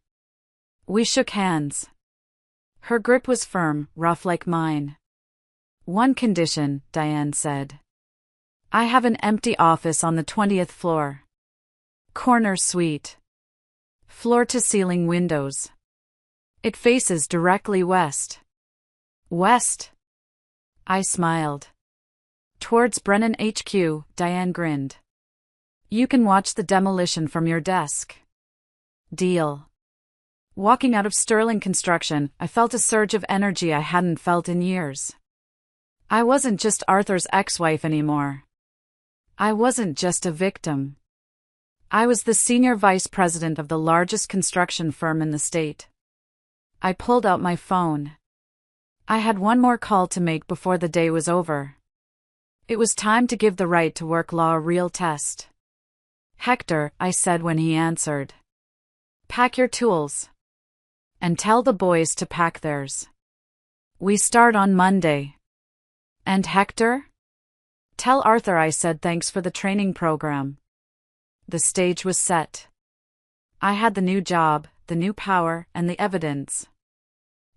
[SPEAKER 1] We shook hands. Her grip was firm, rough like mine. One condition, Diane said. I have an empty office on the 20th floor. Corner suite. Floor-to-ceiling windows. It faces directly west. West? I smiled. Towards Brennan HQ, Diane grinned. You can watch the demolition from your desk. Deal. Walking out of Sterling Construction, I felt a surge of energy I hadn't felt in years. I wasn't just Arthur's ex-wife anymore. I wasn't just a victim. I was the senior vice president of the largest construction firm in the state. I pulled out my phone. I had one more call to make before the day was over. It was time to give the right to work law a real test. Hector, I said when he answered. Pack your tools. And tell the boys to pack theirs. We start on Monday. And Hector? Tell Arthur I said thanks for the training program. The stage was set. I had the new job, the new power, and the evidence.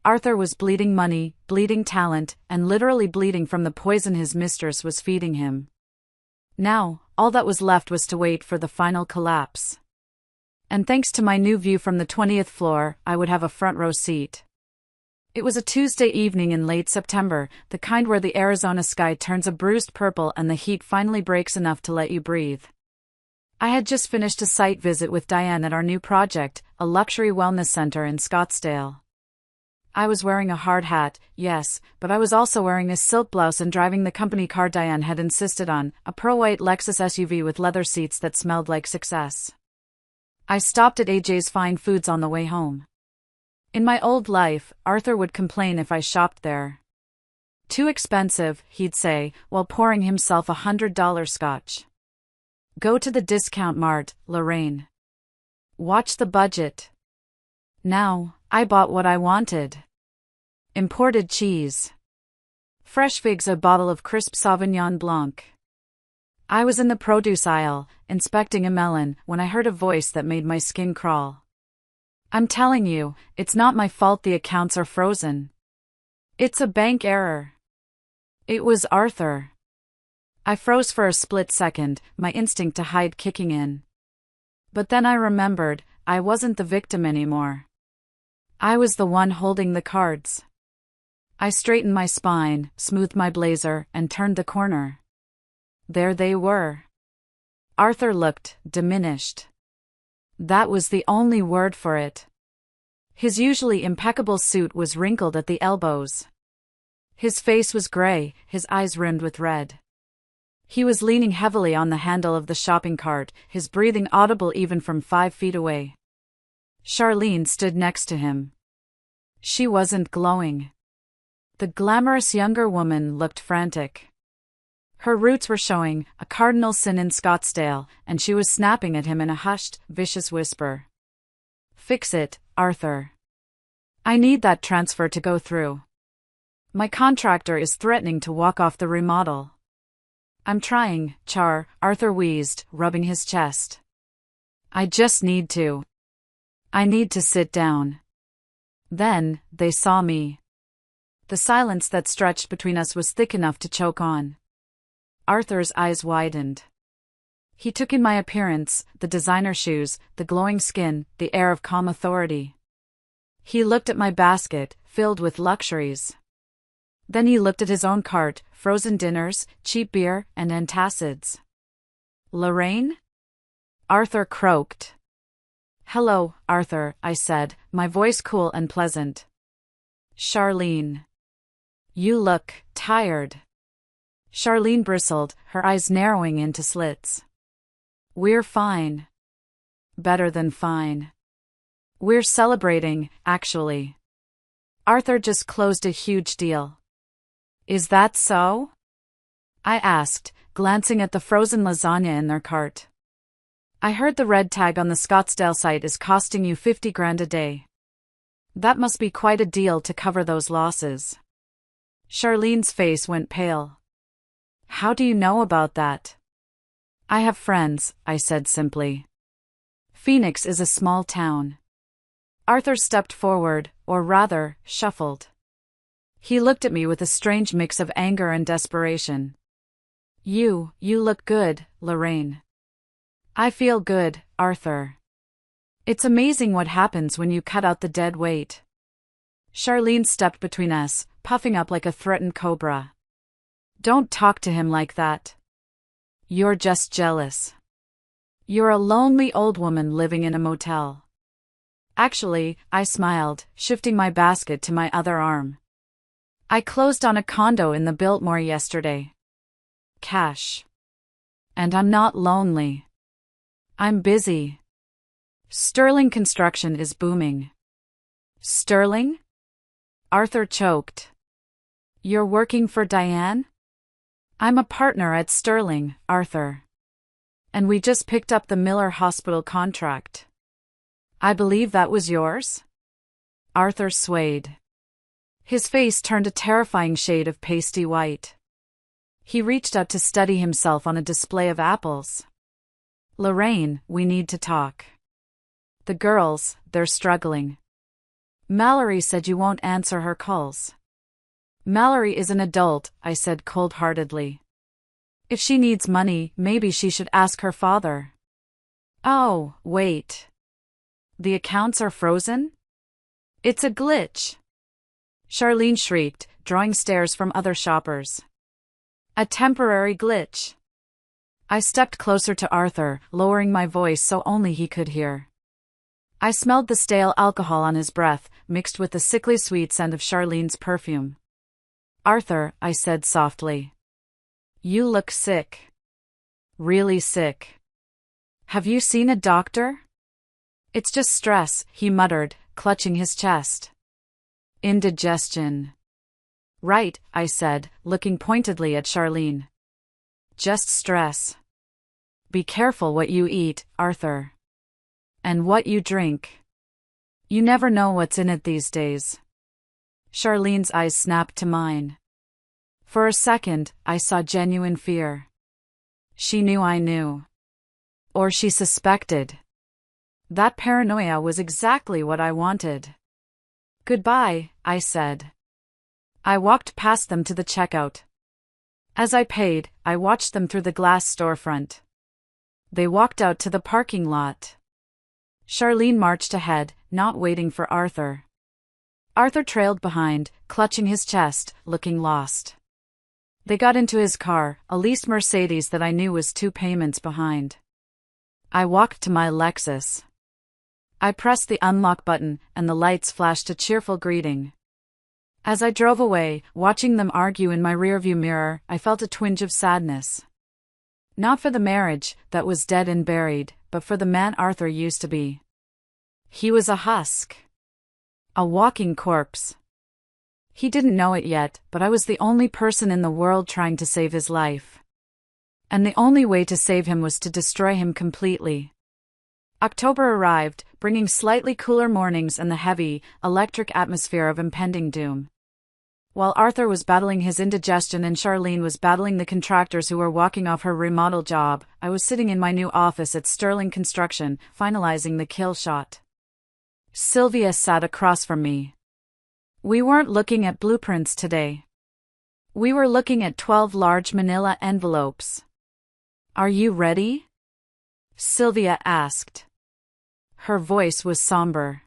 [SPEAKER 1] Arthur was bleeding money, bleeding talent, and literally bleeding from the poison his mistress was feeding him. Now, all that was left was to wait for the final collapse. And thanks to my new view from the 20th floor, I would have a front row seat. It was a Tuesday evening in late September, the kind where the Arizona sky turns a bruised purple and the heat finally breaks enough to let you breathe. I had just finished a site visit with Diane at our new project, a luxury wellness center in Scottsdale. I was wearing a hard hat, yes, but I was also wearing a silk blouse and driving the company car Diane had insisted on, a pearl-white Lexus SUV with leather seats that smelled like success. I stopped at AJ's Fine Foods on the way home. In my old life, Arthur would complain if I shopped there. Too expensive, he'd say, while pouring himself $100 scotch. Go to the discount mart, Lorraine. Watch the budget. Now, I bought what I wanted. Imported cheese. Fresh figs, a bottle of crisp Sauvignon Blanc. I was in the produce aisle, inspecting a melon, when I heard a voice that made my skin crawl. I'm telling you, it's not my fault the accounts are frozen. It's a bank error. It was Arthur. I froze for a split second, my instinct to hide kicking in. But then I remembered, I wasn't the victim anymore. I was the one holding the cards. I straightened my spine, smoothed my blazer, and turned the corner. There they were. Arthur looked diminished. That was the only word for it. His usually impeccable suit was wrinkled at the elbows. His face was gray, his eyes rimmed with red. He was leaning heavily on the handle of the shopping cart, his breathing audible even from 5 feet away. Charlene stood next to him. She wasn't glowing. The glamorous younger woman looked frantic. Her roots were showing, a cardinal sin in Scottsdale, and she was snapping at him in a hushed, vicious whisper. Fix it, Arthur. I need that transfer to go through. My contractor is threatening to walk off the remodel. I'm trying, Char, Arthur wheezed, rubbing his chest. I just need to. I need to sit down. Then, they saw me. The silence that stretched between us was thick enough to choke on. Arthur's eyes widened. He took in my appearance, the designer shoes, the glowing skin, the air of calm authority. He looked at my basket, filled with luxuries. Then he looked at his own cart, frozen dinners, cheap beer, and antacids. Lorraine? Arthur croaked. Hello, Arthur, I said, my voice cool and pleasant. Charlene. You look tired. Charlene bristled, her eyes narrowing into slits. We're fine. Better than fine. We're celebrating, actually. Arthur just closed a huge deal. Is that so? I asked, glancing at the frozen lasagna in their cart. I heard the red tag on the Scottsdale site is costing you 50 grand a day. That must be quite a deal to cover those losses. Charlene's face went pale. How do you know about that? I have friends, I said simply. Phoenix is a small town. Arthur stepped forward, or rather, shuffled. He looked at me with a strange mix of anger and desperation. You look good, Lorraine. I feel good, Arthur. It's amazing what happens when you cut out the dead weight. Charlene stepped between us, puffing up like a threatened cobra. Don't talk to him like that. You're just jealous. You're a lonely old woman living in a motel. Actually, I smiled, shifting my basket to my other arm. I closed on a condo in the Biltmore yesterday. Cash. And I'm not lonely. I'm busy. Sterling construction is booming. Sterling? Arthur choked. You're working for Diane? I'm a partner at Sterling, Arthur. And we just picked up the Miller Hospital contract. I believe that was yours? Arthur swayed. His face turned a terrifying shade of pasty white. He reached out to steady himself on a display of apples. Lorraine, we need to talk. The girls, they're struggling. Mallory said you won't answer her calls. Mallory is an adult, I said cold-heartedly. If she needs money, maybe she should ask her father. Oh, wait. The accounts are frozen? It's a glitch. Charlene shrieked, drawing stares from other shoppers. A temporary glitch. I stepped closer to Arthur, lowering my voice so only he could hear. I smelled the stale alcohol on his breath, mixed with the sickly sweet scent of Charlene's perfume. Arthur, I said softly. You look sick. Really sick. Have you seen a doctor? It's just stress, he muttered, clutching his chest. Indigestion. Right, I said, looking pointedly at Charlene. Just stress. Be careful what you eat, Arthur. And what you drink. You never know what's in it these days. Charlene's eyes snapped to mine. For a second, I saw genuine fear. She knew I knew. Or she suspected. That paranoia was exactly what I wanted. Goodbye, I said. I walked past them to the checkout. As I paid, I watched them through the glass storefront. They walked out to the parking lot. Charlene marched ahead, not waiting for Arthur. Arthur trailed behind, clutching his chest, looking lost. They got into his car, a leased Mercedes that I knew was 2 payments behind. I walked to my Lexus. I pressed the unlock button, and the lights flashed a cheerful greeting. As I drove away, watching them argue in my rearview mirror, I felt a twinge of sadness. Not for the marriage, that was dead and buried, but for the man Arthur used to be. He was a husk. A walking corpse. He didn't know it yet, but I was the only person in the world trying to save his life. And the only way to save him was to destroy him completely. October arrived, bringing slightly cooler mornings and the heavy, electric atmosphere of impending doom. While Arthur was battling his indigestion and Charlene was battling the contractors who were walking off her remodel job, I was sitting in my new office at Sterling Construction, finalizing the kill shot. Sylvia sat across from me. We weren't looking at blueprints today. We were looking at 12 large manila envelopes. Are you ready? Sylvia asked. Her voice was somber.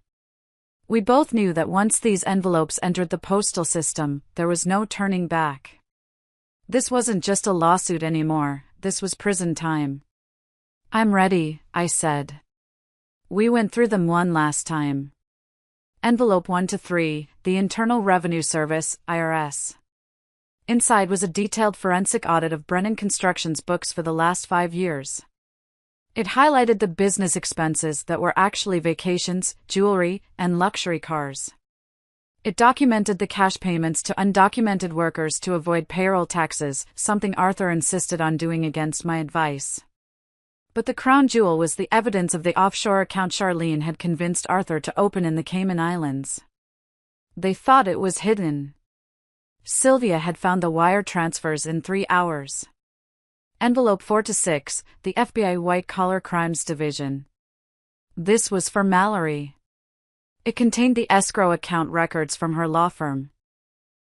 [SPEAKER 1] We both knew that once these envelopes entered the postal system, there was no turning back. This wasn't just a lawsuit anymore, this was prison time. I'm ready, I said. We went through them one last time. Envelope 1 to 3, the Internal Revenue Service, IRS. Inside was a detailed forensic audit of Brennan Construction's books for the last 5 years. It highlighted the business expenses that were actually vacations, jewelry, and luxury cars. It documented the cash payments to undocumented workers to avoid payroll taxes, something Arthur insisted on doing against my advice. But the crown jewel was the evidence of the offshore account Charlene had convinced Arthur to open in the Cayman Islands. They thought it was hidden. Sylvia had found the wire transfers in 3 hours. Envelope 4 to 6, the FBI White Collar Crimes Division. This was for Mallory. It contained the escrow account records from her law firm.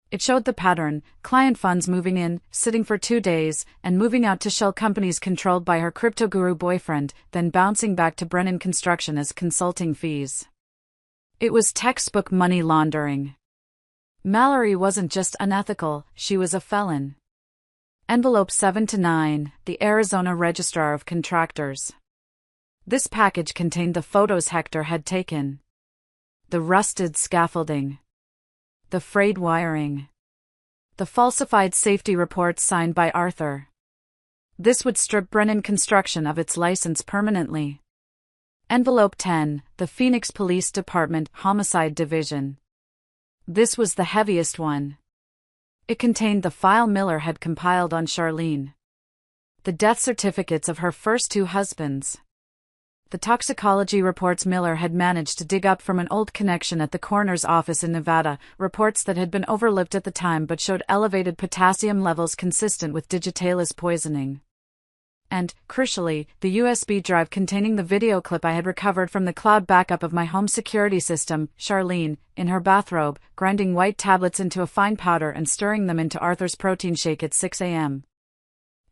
[SPEAKER 1] It showed the pattern: client funds moving in, sitting for 2 days, and moving out to shell companies controlled by her crypto guru boyfriend, then bouncing back to Brennan Construction as consulting fees. It was textbook money laundering. Mallory wasn't just unethical, she was a felon. Envelope 7 to 9, the Arizona Registrar of Contractors. This package contained the photos Hector had taken. The rusted scaffolding. The frayed wiring. The falsified safety reports signed by Arthur. This would strip Brennan Construction of its license permanently. Envelope 10, the Phoenix Police Department Homicide Division. This was the heaviest one. It contained the file Miller had compiled on Charlene. The death certificates of her first 2 husbands. The toxicology reports Miller had managed to dig up from an old connection at the coroner's office in Nevada, reports that had been overlooked at the time but showed elevated potassium levels consistent with digitalis poisoning. And, crucially, the USB drive containing the video clip I had recovered from the cloud backup of my home security system, Charlene, in her bathrobe, grinding white tablets into a fine powder and stirring them into Arthur's protein shake at 6 a.m.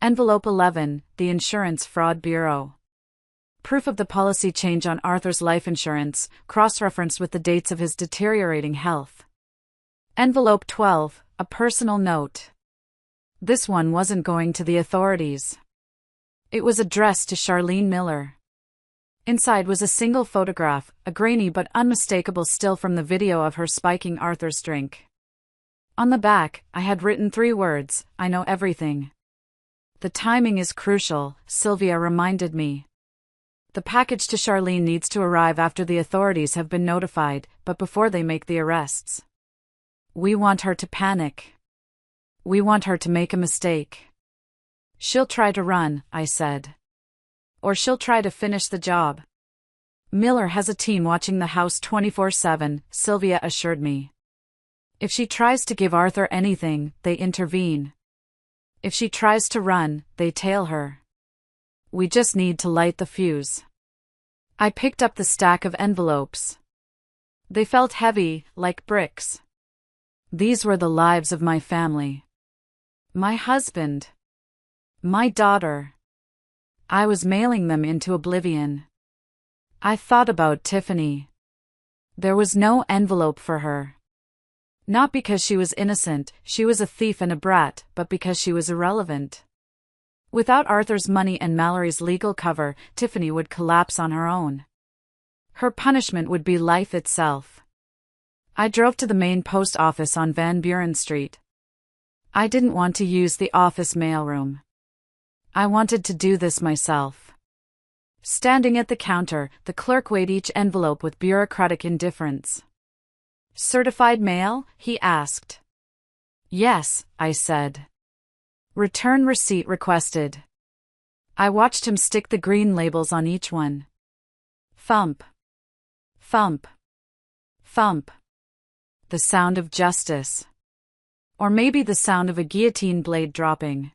[SPEAKER 1] Envelope 11, the Insurance Fraud Bureau. Proof of the policy change on Arthur's life insurance, cross-referenced with the dates of his deteriorating health. Envelope 12, a personal note. This one wasn't going to the authorities. It was addressed to Charlene Miller. Inside was a single photograph, a grainy but unmistakable still from the video of her spiking Arthur's drink. On the back, I had written 3 words: I know everything. The timing is crucial, Sylvia reminded me. The package to Charlene needs to arrive after the authorities have been notified, but before they make the arrests. We want her to panic. We want her to make a mistake. She'll try to run, I said. Or she'll try to finish the job. Miller has a team watching the house 24/7, Sylvia assured me. If she tries to give Arthur anything, they intervene. If she tries to run, they tail her. We just need to light the fuse. I picked up the stack of envelopes. They felt heavy, like bricks. These were the lives of my family. My husband. My daughter. I was mailing them into oblivion. I thought about Tiffany. There was no envelope for her. Not because she was innocent, she was a thief and a brat, but because she was irrelevant. Without Arthur's money and Mallory's legal cover, Tiffany would collapse on her own. Her punishment would be life itself. I drove to the main post office on Van Buren Street. I didn't want to use the office mailroom. I wanted to do this myself. Standing at the counter, the clerk weighed each envelope with bureaucratic indifference. "Certified mail?" he asked. "Yes," I said. "Return receipt requested." I watched him stick the green labels on each one. Thump. Thump. Thump. The sound of justice. Or maybe the sound of a guillotine blade dropping.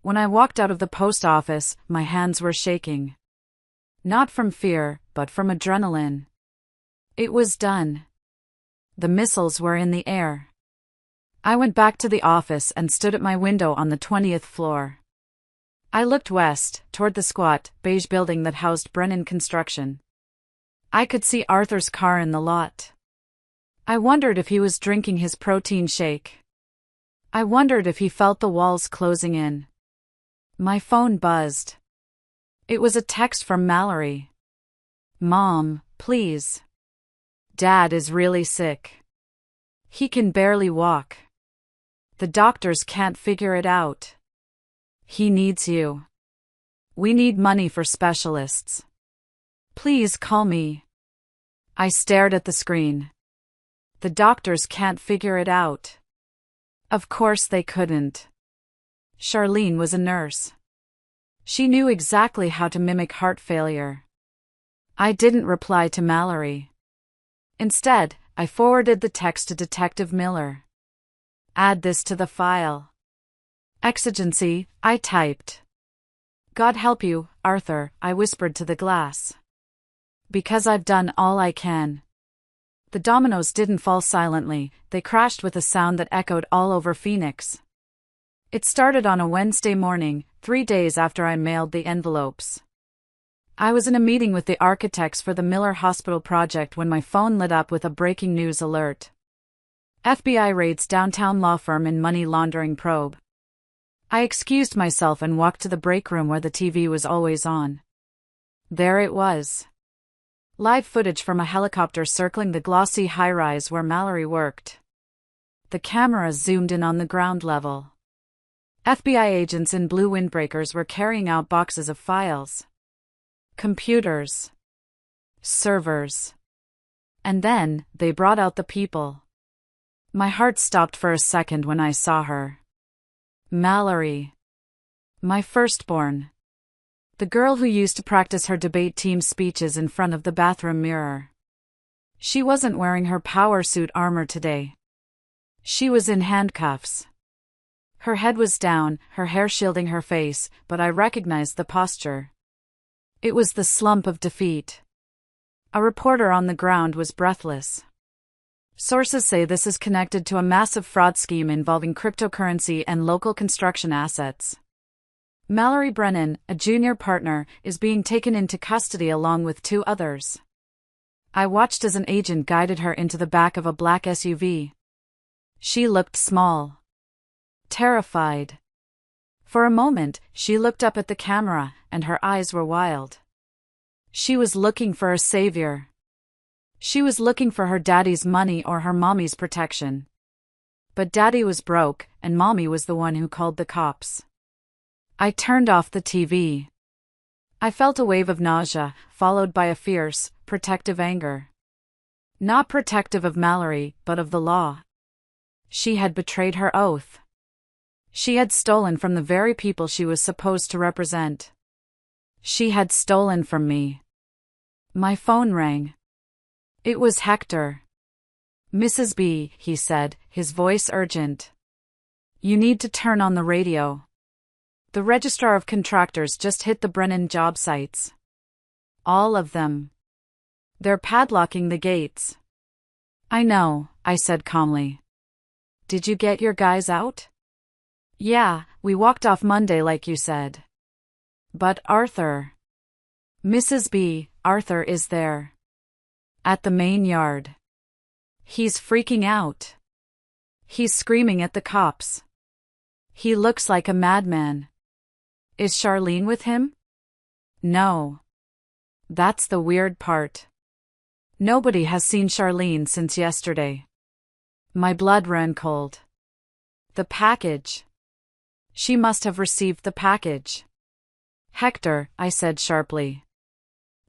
[SPEAKER 1] When I walked out of the post office, my hands were shaking. Not from fear, but from adrenaline. It was done. The missiles were in the air. I went back to the office and stood at my window on the 20th floor. I looked west, toward the squat, beige building that housed Brennan Construction. I could see Arthur's car in the lot. I wondered if he was drinking his protein shake. I wondered if he felt the walls closing in. My phone buzzed. It was a text from Mallory. "Mom, please. Dad is really sick. He can barely walk. The doctors can't figure it out. He needs you. We need money for specialists. Please call me." I stared at the screen. The doctors can't figure it out. Of course they couldn't. Charlene was a nurse. She knew exactly how to mimic heart failure. I didn't reply to Mallory. Instead, I forwarded the text to Detective Miller. "Add this to the file." "Exigency," I typed. "God help you, Arthur," I whispered to the glass. "Because I've done all I can." The dominoes didn't fall silently, they crashed with a sound that echoed all over Phoenix. It started on a Wednesday morning, 3 days after I mailed the envelopes. I was in a meeting with the architects for the Miller Hospital project when my phone lit up with a breaking news alert. FBI raids downtown law firm in money laundering probe. I excused myself and walked to the break room where the TV was always on. There it was. Live footage from a helicopter circling the glossy high-rise where Mallory worked. The camera zoomed in on the ground level. FBI agents in blue windbreakers were carrying out boxes of files. Computers. Servers. And then, they brought out the people. My heart stopped for a second when I saw her. Mallory. My firstborn. The girl who used to practice her debate team speeches in front of the bathroom mirror. She wasn't wearing her power suit armor today. She was in handcuffs. Her head was down, her hair shielding her face, but I recognized the posture. It was the slump of defeat. A reporter on the ground was breathless. Sources say this is connected to a massive fraud scheme involving cryptocurrency and local construction assets. Mallory Brennan, a junior partner, is being taken into custody along with 2 others. I watched as an agent guided her into the back of a black SUV. She looked small. Terrified. For a moment, she looked up at the camera, and her eyes were wild. She was looking for a savior. She was looking for her daddy's money or her mommy's protection. But daddy was broke, and mommy was the one who called the cops. I turned off the TV. I felt a wave of nausea, followed by a fierce, protective anger. Not protective of Mallory, but of the law. She had betrayed her oath. She had stolen from the very people she was supposed to represent. She had stolen from me. My phone rang. It was Hector. "Mrs. B," he said, his voice urgent. "You need to turn on the radio. The registrar of contractors just hit the Brennan job sites. All of them. They're padlocking the gates." "I know," I said calmly. Did you get your guys out? Yeah, we walked off Monday like you said. But Arthur. Mrs. B, Arthur is there. At the main yard. He's freaking out. He's screaming at the cops. He looks like a madman. Is Charlene with him? No. That's the weird part. Nobody has seen Charlene since yesterday. My blood ran cold. The package. She must have received the package. Hector, I said sharply.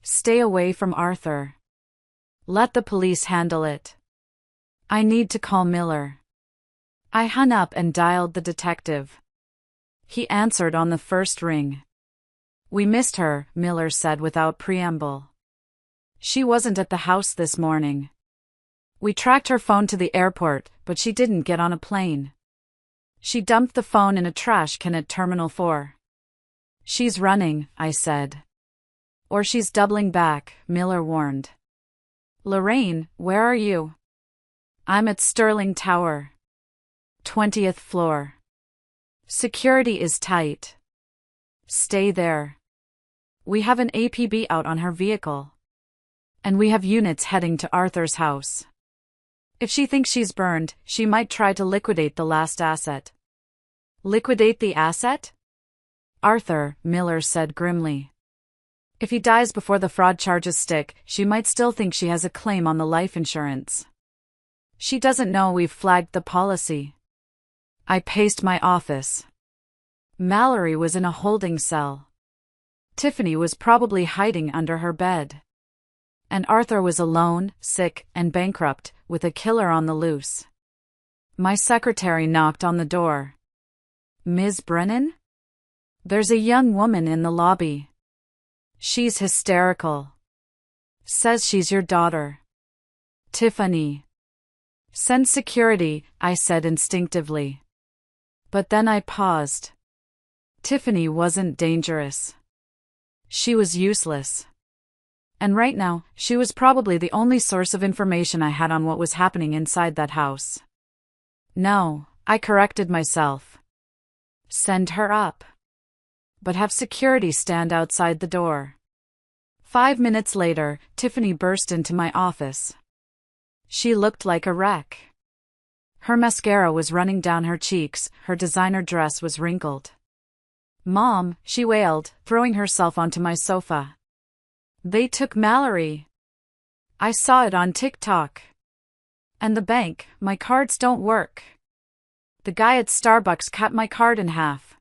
[SPEAKER 1] Stay away from Arthur. Let the police handle it. I need to call Miller. I hung up and dialed the detective. He answered on the first ring. We missed her, Miller said without preamble. She wasn't at the house this morning. We tracked her phone to the airport, but she didn't get on a plane. She dumped the phone in a trash can at Terminal 4. She's running, I said. Or she's doubling back, Miller warned. Lorraine, where are you? I'm at Sterling Tower. 20th floor. Security is tight. Stay there. We have an APB out on her vehicle. And we have units heading to Arthur's house. If she thinks she's burned, she might try to liquidate the last asset. Liquidate the asset? Arthur, Miller said grimly. If he dies before the fraud charges stick, she might still think she has a claim on the life insurance. She doesn't know we've flagged the policy. I paced my office. Mallory was in a holding cell. Tiffany was probably hiding under her bed. And Arthur was alone, sick, and bankrupt, with a killer on the loose. My secretary knocked on the door. Ms. Brennan? There's a young woman in the lobby. She's hysterical. Says she's your daughter. Tiffany. Send security, I said instinctively. But then I paused. Tiffany wasn't dangerous. She was useless. And right now, she was probably the only source of information I had on what was happening inside that house. No, I corrected myself. Send her up. But have security stand outside the door. 5 minutes later, Tiffany burst into my office. She looked like a wreck. Her mascara was running down her cheeks, her designer dress was wrinkled. Mom, she wailed, throwing herself onto my sofa. They took Mallory. I saw it on TikTok. And the bank, my cards don't work. The guy at Starbucks cut my card in half.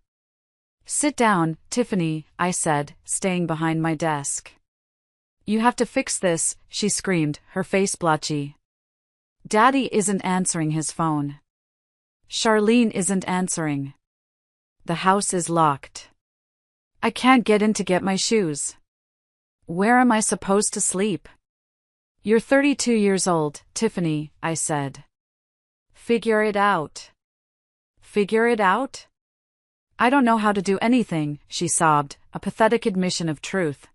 [SPEAKER 1] Sit down, Tiffany, I said, staying behind my desk. You have to fix this, she screamed, her face blotchy. Daddy isn't answering his phone. Charlene isn't answering. The house is locked. I can't get in to get my shoes. Where am I supposed to sleep? You're 32 years old, Tiffany, I said. Figure it out. Figure it out? I don't know how to do anything, she sobbed, a pathetic admission of truth.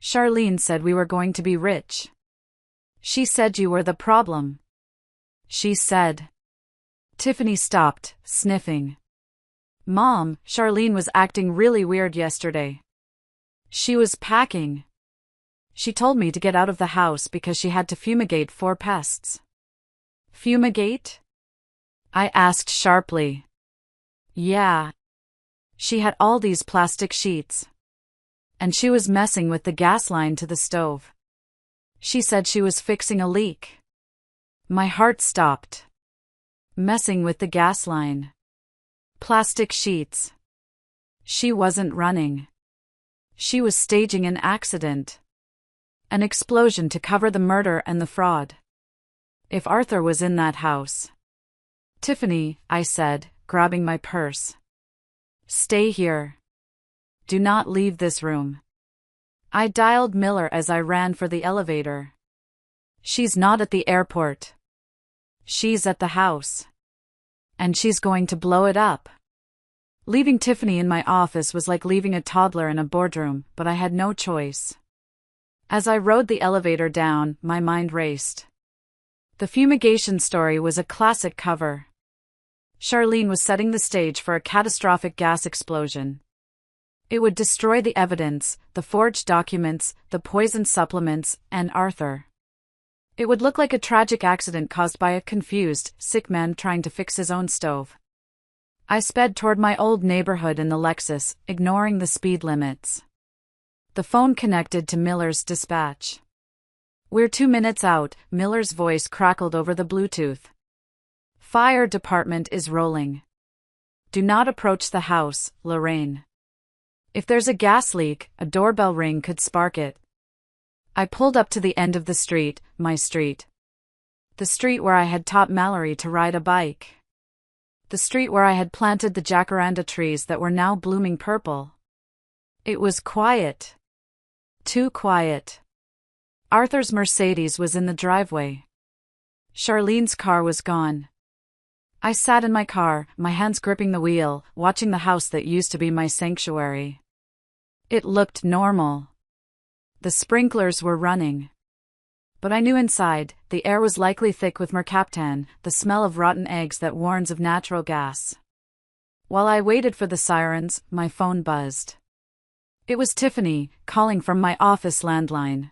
[SPEAKER 1] Charlene said we were going to be rich. She said you were the problem. She said. Tiffany stopped, sniffing. Mom, Charlene was acting really weird yesterday. She was packing. She told me to get out of the house because she had to fumigate 4 pests. Fumigate? I asked sharply. Yeah. She had all these plastic sheets. And she was messing with the gas line to the stove. She said she was fixing a leak. My heart stopped. Messing with the gas line. Plastic sheets. She wasn't running. She was staging an accident. An explosion to cover the murder and the fraud. If Arthur was in that house. Tiffany, I said, grabbing my purse. Stay here. Do not leave this room. I dialed Miller as I ran for the elevator. She's not at the airport. She's at the house. And she's going to blow it up. Leaving Tiffany in my office was like leaving a toddler in a boardroom, but I had no choice. As I rode the elevator down, my mind raced. The fumigation story was a classic cover. Charlene was setting the stage for a catastrophic gas explosion. It would destroy the evidence, the forged documents, the poisoned supplements, and Arthur. It would look like a tragic accident caused by a confused, sick man trying to fix his own stove. I sped toward my old neighborhood in the Lexus, ignoring the speed limits. The phone connected to Miller's dispatch. "We're 2 minutes out," Miller's voice crackled over the Bluetooth. "Fire department is rolling. Do not approach the house, Lorraine. If there's a gas leak, a doorbell ring could spark it." I pulled up to the end of the street, my street. The street where I had taught Mallory to ride a bike. The street where I had planted the jacaranda trees that were now blooming purple. It was quiet. Too quiet. Arthur's Mercedes was in the driveway. Charlene's car was gone. I sat in my car, my hands gripping the wheel, watching the house that used to be my sanctuary. It looked normal. The sprinklers were running. But I knew inside, the air was likely thick with mercaptan, the smell of rotten eggs that warns of natural gas. While I waited for the sirens, my phone buzzed. It was Tiffany, calling from my office landline.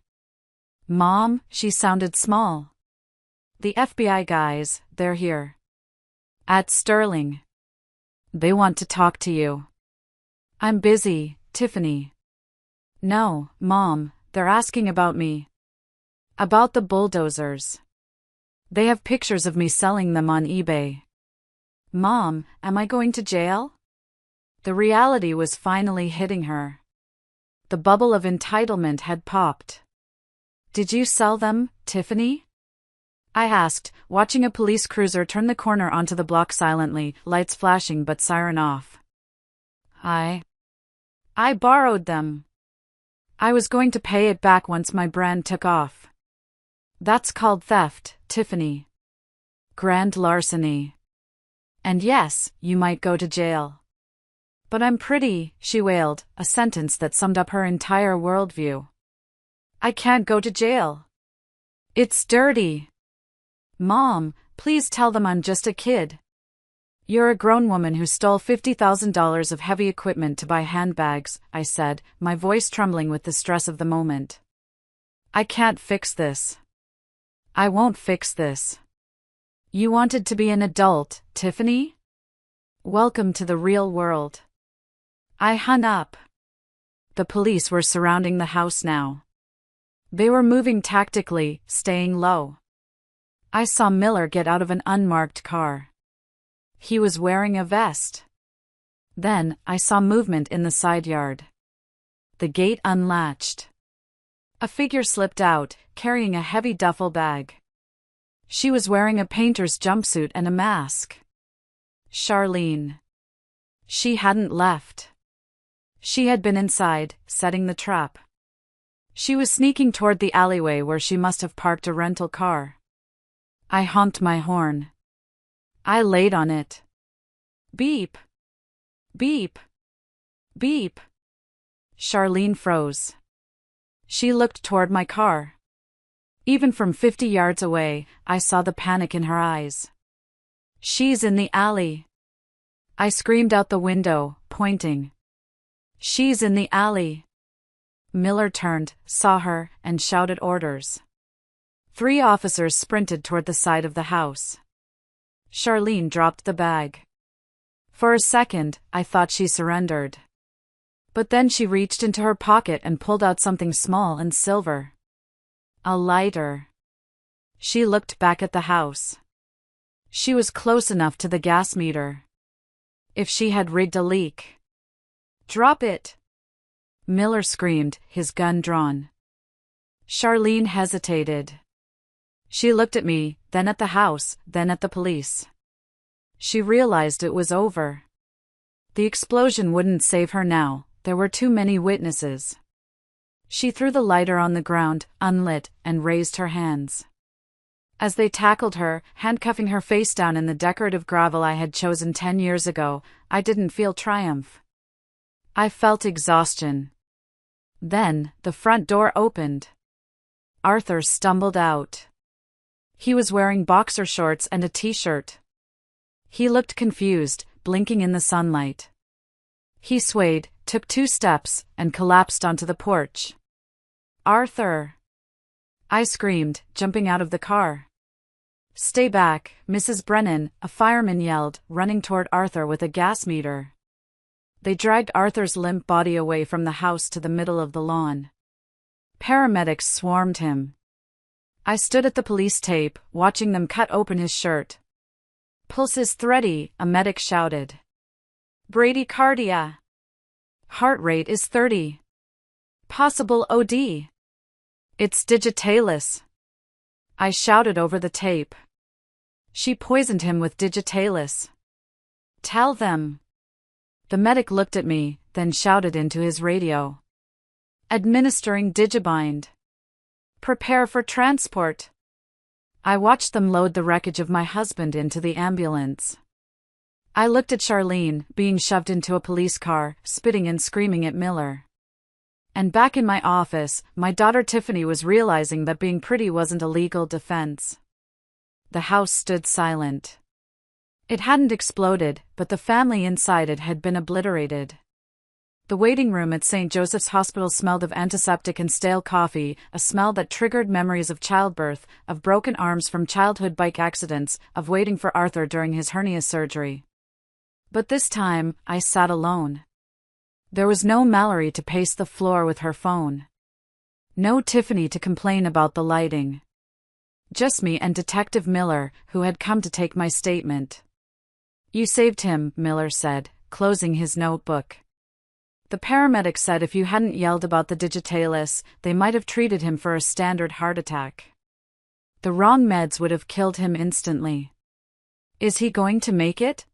[SPEAKER 1] "Mom," she sounded small. "The FBI guys, they're here. At Sterling. They want to talk to you." "I'm busy, Tiffany." "No, Mom, they're asking about me. About the bulldozers. They have pictures of me selling them on eBay." "Mom, am I going to jail?" The reality was finally hitting her. The bubble of entitlement had popped. "Did you sell them, Tiffany?" I asked, watching a police cruiser turn the corner onto the block silently, lights flashing but siren off. I borrowed them. I was going to pay it back once my brand took off. That's called theft, Tiffany. Grand larceny. And yes, you might go to jail. But I'm pretty, she wailed, a sentence that summed up her entire worldview. I can't go to jail. It's dirty. Mom, please tell them I'm just a kid. You're a grown woman who stole $50,000 of heavy equipment to buy handbags, I said, my voice trembling with the stress of the moment. I can't fix this. I won't fix this. You wanted to be an adult, Tiffany? Welcome to the real world. I hung up. The police were surrounding the house now. They were moving tactically, staying low. I saw Miller get out of an unmarked car. He was wearing a vest. Then, I saw movement in the side yard. The gate unlatched. A figure slipped out, carrying a heavy duffel bag. She was wearing a painter's jumpsuit and a mask. Charlene. She hadn't left. She had been inside, setting the trap. She was sneaking toward the alleyway where she must have parked a rental car. I honked my horn. I laid on it. Beep. Beep. Beep. Charlene froze. She looked toward my car. Even from 50 yards away, I saw the panic in her eyes. She's in the alley. I screamed out the window, pointing. She's in the alley. Miller turned, saw her, and shouted orders. 3 officers sprinted toward the side of the house. Charlene dropped the bag. For a second, I thought she surrendered. But then she reached into her pocket and pulled out something small and silver. A lighter. She looked back at the house. She was close enough to the gas meter. If she had rigged a leak. Drop it! Miller screamed, his gun drawn. Charlene hesitated. She looked at me, then at the house, then at the police. She realized it was over. The explosion wouldn't save her now, there were too many witnesses. She threw the lighter on the ground, unlit, and raised her hands. As they tackled her, handcuffing her face down in the decorative gravel I had chosen 10 years ago, I didn't feel triumph. I felt exhaustion. Then, the front door opened. Arthur stumbled out. He was wearing boxer shorts and a t-shirt. He looked confused, blinking in the sunlight. He swayed, took 2 steps, and collapsed onto the porch. "Arthur!" I screamed, jumping out of the car. "Stay back, Mrs. Brennan," a fireman yelled, running toward Arthur with a gas meter. They dragged Arthur's limp body away from the house to the middle of the lawn. Paramedics swarmed him. I stood at the police tape, watching them cut open his shirt. "Pulse is thready," a medic shouted. "Bradycardia. Heart rate is 30. Possible OD. It's digitalis." I shouted over the tape. "She poisoned him with digitalis. Tell them." The medic looked at me, then shouted into his radio. "Administering Digibind. Prepare for transport." I watched them load the wreckage of my husband into the ambulance. I looked at Charlene, being shoved into a police car, spitting and screaming at Miller. And back in my office, my daughter Tiffany was realizing that being pretty wasn't a legal defense. The house stood silent. It hadn't exploded, but the family inside it had been obliterated. The waiting room at St. Joseph's Hospital smelled of antiseptic and stale coffee, a smell that triggered memories of childbirth, of broken arms from childhood bike accidents, of waiting for Arthur during his hernia surgery. But this time, I sat alone. There was no Mallory to pace the floor with her phone. No Tiffany to complain about the lighting. Just me and Detective Miller, who had come to take my statement. "You saved him," Miller said, closing his notebook. "The paramedic said if you hadn't yelled about the digitalis, they might have treated him for a standard heart attack. The wrong meds would have killed him instantly." "Is he going to make it?"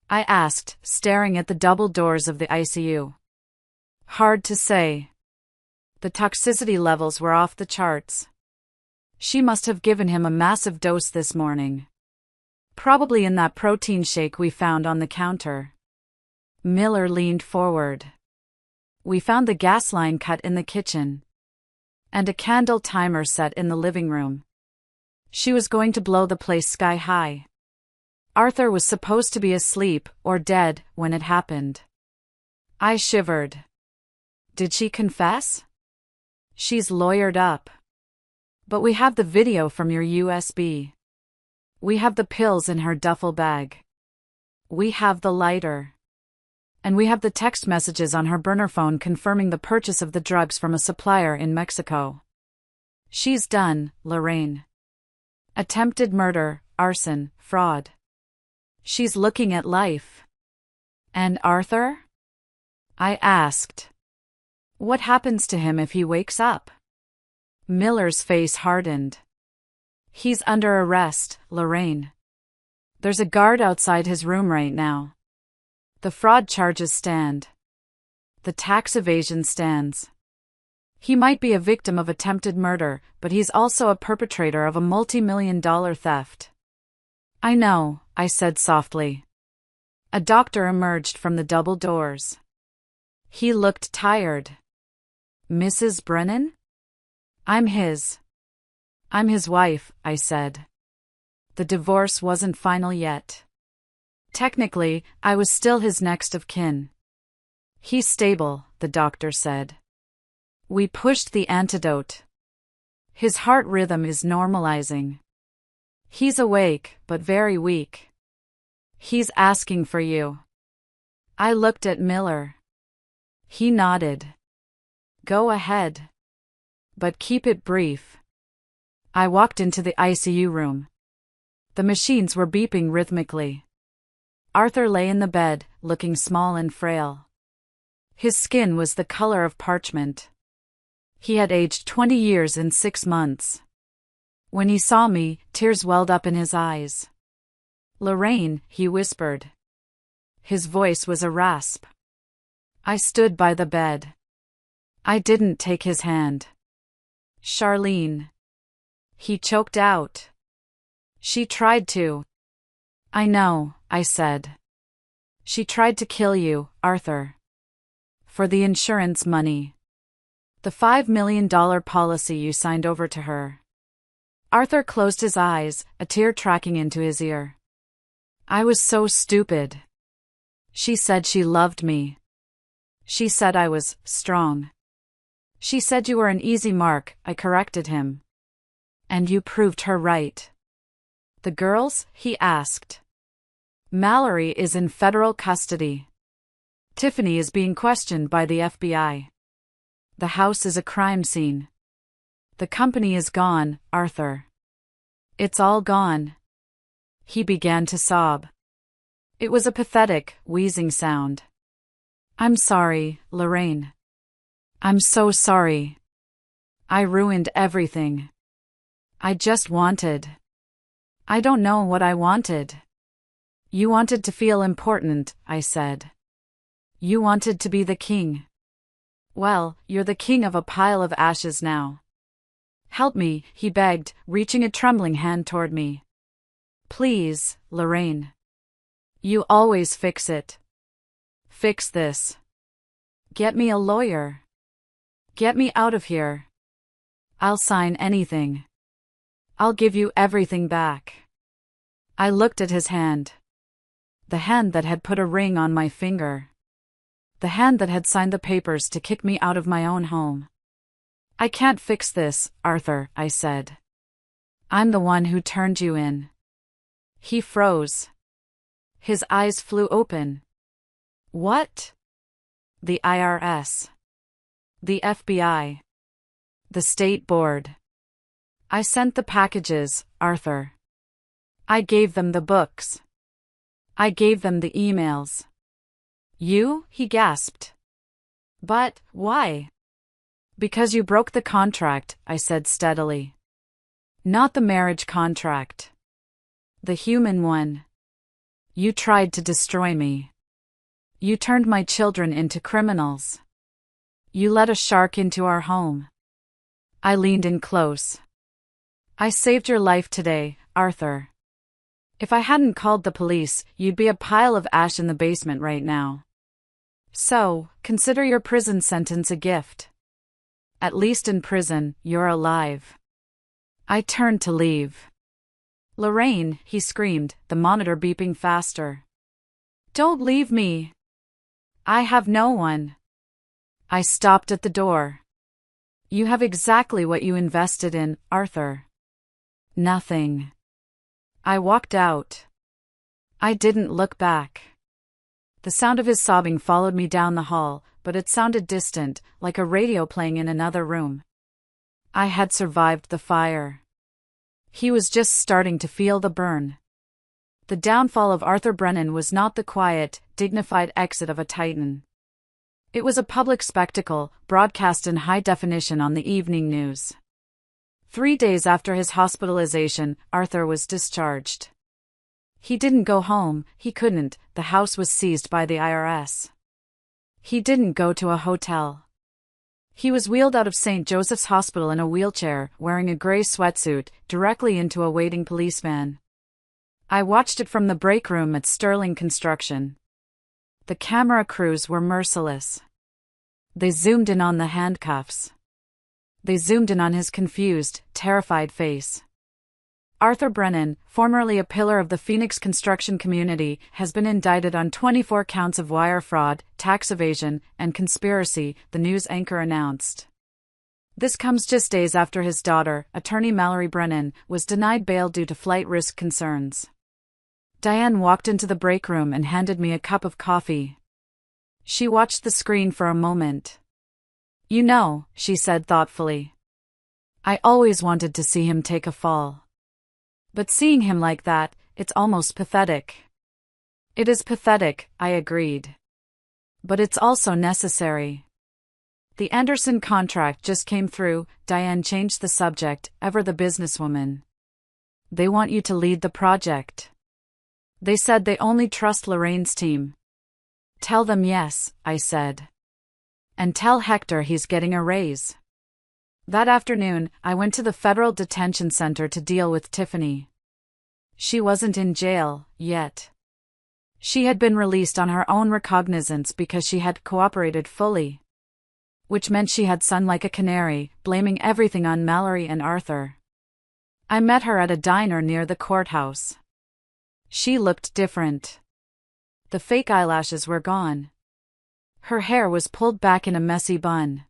[SPEAKER 1] I asked, staring at the double doors of the ICU. "Hard to say. The toxicity levels were off the charts. She must have given him a massive dose this morning. Probably in that protein shake we found on the counter." Miller leaned forward. "We found the gas line cut in the kitchen. And a candle timer set in the living room. She was going to blow the place sky high. Arthur was supposed to be asleep, or dead, when it happened." I shivered. "Did she confess?" "She's lawyered up. But we have the video from your USB. We have the pills in her duffel bag. We have the lighter. And we have the text messages on her burner phone confirming the purchase of the drugs from a supplier in Mexico. She's done, Lorraine. Attempted murder, arson, fraud. She's looking at life." "And Arthur?" I asked. "What happens to him if he wakes up?" Miller's face hardened. "He's under arrest, Lorraine. There's a guard outside his room right now. The fraud charges stand. The tax evasion stands. He might be a victim of attempted murder, but he's also a perpetrator of a multi-million-dollar theft." "I know," I said softly. A doctor emerged from the double doors. He looked tired. "Mrs. Brennan?" I'm his wife," I said. The divorce wasn't final yet. Technically, I was still his next of kin. "He's stable," the doctor said. We pushed the antidote. His heart rhythm is normalizing. He's awake, but very weak. He's asking for you." I looked at Miller. He nodded. "Go ahead. But keep it brief." I walked into the ICU room. The machines were beeping rhythmically. Arthur lay in the bed, looking small and frail. His skin was the color of parchment. He had aged 20 years in 6 months. When he saw me, tears welled up in his eyes. "Lorraine," he whispered. His voice was a rasp. I stood by the bed. I didn't take his hand. "Charlene." He choked out. "She tried to." "I know," I said. "She tried to kill you, Arthur. For the insurance money. The $5 million policy you signed over to her." Arthur closed his eyes, a tear tracking into his ear. I was so stupid. She said she loved me. She said I was strong. She said you were an easy mark, I corrected him. And you proved her right. The girls? He asked. Mallory is in federal custody. Tiffany is being questioned by the FBI. The house is a crime scene. The company is gone, Arthur. It's all gone. He began to sob. It was a pathetic, wheezing sound. I'm sorry, Lorraine. I'm so sorry. I ruined everything. I just wanted. I don't know what I wanted. You wanted to feel important, I said. You wanted to be the king. Well, you're the king of a pile of ashes now. Help me, he begged, reaching a trembling hand toward me. Please, Lorraine. You always fix it. Fix this. Get me a lawyer. Get me out of here. I'll sign anything. I'll give you everything back. I looked at his hand. The hand that had put a ring on my finger. The hand that had signed the papers to kick me out of my own home. I can't fix this, Arthur, I said. I'm the one who turned you in. He froze. His eyes flew open. What? The IRS. The FBI. The State Board. I sent the packages, Arthur. I gave them the books. I gave them the emails. You? He gasped. But, why? Because you broke the contract, I said steadily. Not the marriage contract. The human one. You tried to destroy me. You turned my children into criminals. You let a shark into our home. I leaned in close. I saved your life today, Arthur. If I hadn't called the police, you'd be a pile of ash in the basement right now. So, consider your prison sentence a gift. At least in prison, you're alive. I turned to leave. Lorraine, he screamed, the monitor beeping faster. Don't leave me. I have no one. I stopped at the door. You have exactly what you invested in, Arthur. Nothing. I walked out. I didn't look back. The sound of his sobbing followed me down the hall, but it sounded distant, like a radio playing in another room. I had survived the fire. He was just starting to feel the burn. The downfall of Arthur Brennan was not the quiet, dignified exit of a titan. It was a public spectacle, broadcast in high definition on the evening news. 3 days after his hospitalization, Arthur was discharged. He didn't go home, he couldn't, the house was seized by the IRS. He didn't go to a hotel. He was wheeled out of St. Joseph's Hospital in a wheelchair, wearing a gray sweatsuit, directly into a waiting police van. I watched it from the break room at Sterling Construction. The camera crews were merciless. They zoomed in on the handcuffs. They zoomed in on his confused, terrified face. Arthur Brennan, formerly a pillar of the Phoenix construction community, has been indicted on 24 counts of wire fraud, tax evasion, and conspiracy, the news anchor announced. This comes just days after his daughter, attorney Mallory Brennan, was denied bail due to flight risk concerns. Diane walked into the break room and handed me a cup of coffee. She watched the screen for a moment. You know, she said thoughtfully. I always wanted to see him take a fall. But seeing him like that, it's almost pathetic. It is pathetic, I agreed. But it's also necessary. The Anderson contract just came through, Diane changed the subject, ever the businesswoman. They want you to lead the project. They said they only trust Lorraine's team. Tell them yes, I said. And tell Hector he's getting a raise. That afternoon, I went to the federal detention center to deal with Tiffany. She wasn't in jail, yet. She had been released on her own recognizance because she had cooperated fully. Which meant she had sung like a canary, blaming everything on Mallory and Arthur. I met her at a diner near the courthouse. She looked different. The fake eyelashes were gone. Her hair was pulled back in a messy bun.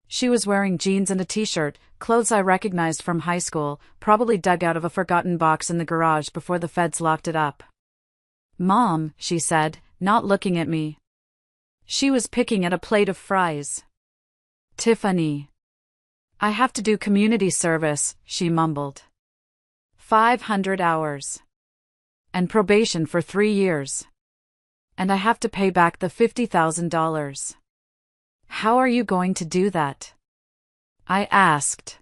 [SPEAKER 1] She was wearing jeans and a t-shirt, clothes I recognized from high school, probably dug out of a forgotten box in the garage before the feds locked it up. "Mom," she said, not looking at me. She was picking at a plate of fries. "Tiffany. I have to do community service," she mumbled. 500 hours. And probation for 3 years. And I have to pay back the $50,000. "How are you going to do that?" I asked.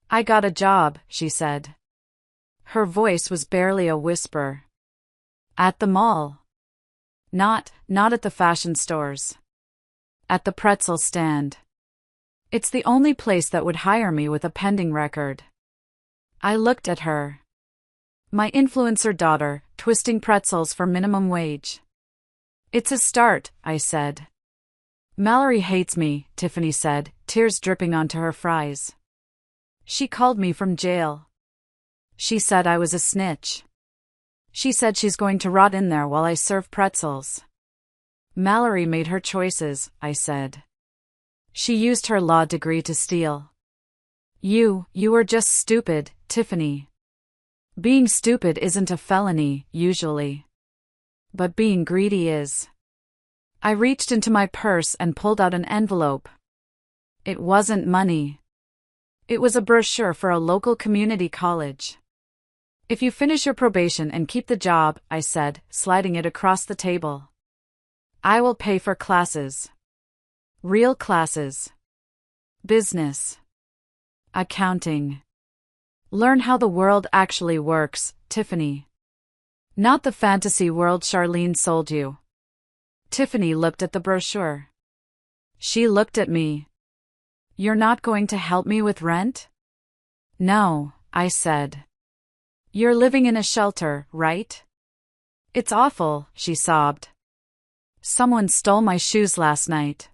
[SPEAKER 1] "I got a job," she said. Her voice was barely a whisper. "At the mall." Not at the fashion stores. At the pretzel stand. It's the only place that would hire me with a pending record. I looked at her. My influencer daughter, twisting pretzels for minimum wage. "It's a start," I said. "Mallory hates me," Tiffany said, tears dripping onto her fries. "She called me from jail. She said I was a snitch. She said she's going to rot in there while I serve pretzels." "Mallory made her choices," I said. "She used her law degree to steal. You were just stupid, Tiffany. Being stupid isn't a felony, usually. But being greedy is." I reached into my purse and pulled out an envelope. It wasn't money. It was a brochure for a local community college. "If you finish your probation and keep the job," I said, sliding it across the table, "I will pay for classes. Real classes. Business. Accounting. Learn how the world actually works, Tiffany. Not the fantasy world Charlene sold you." Tiffany looked at the brochure. She looked at me. "You're not going to help me with rent?" "No," I said. "You're living in a shelter, right?" "It's awful," she sobbed. "Someone stole my shoes last night."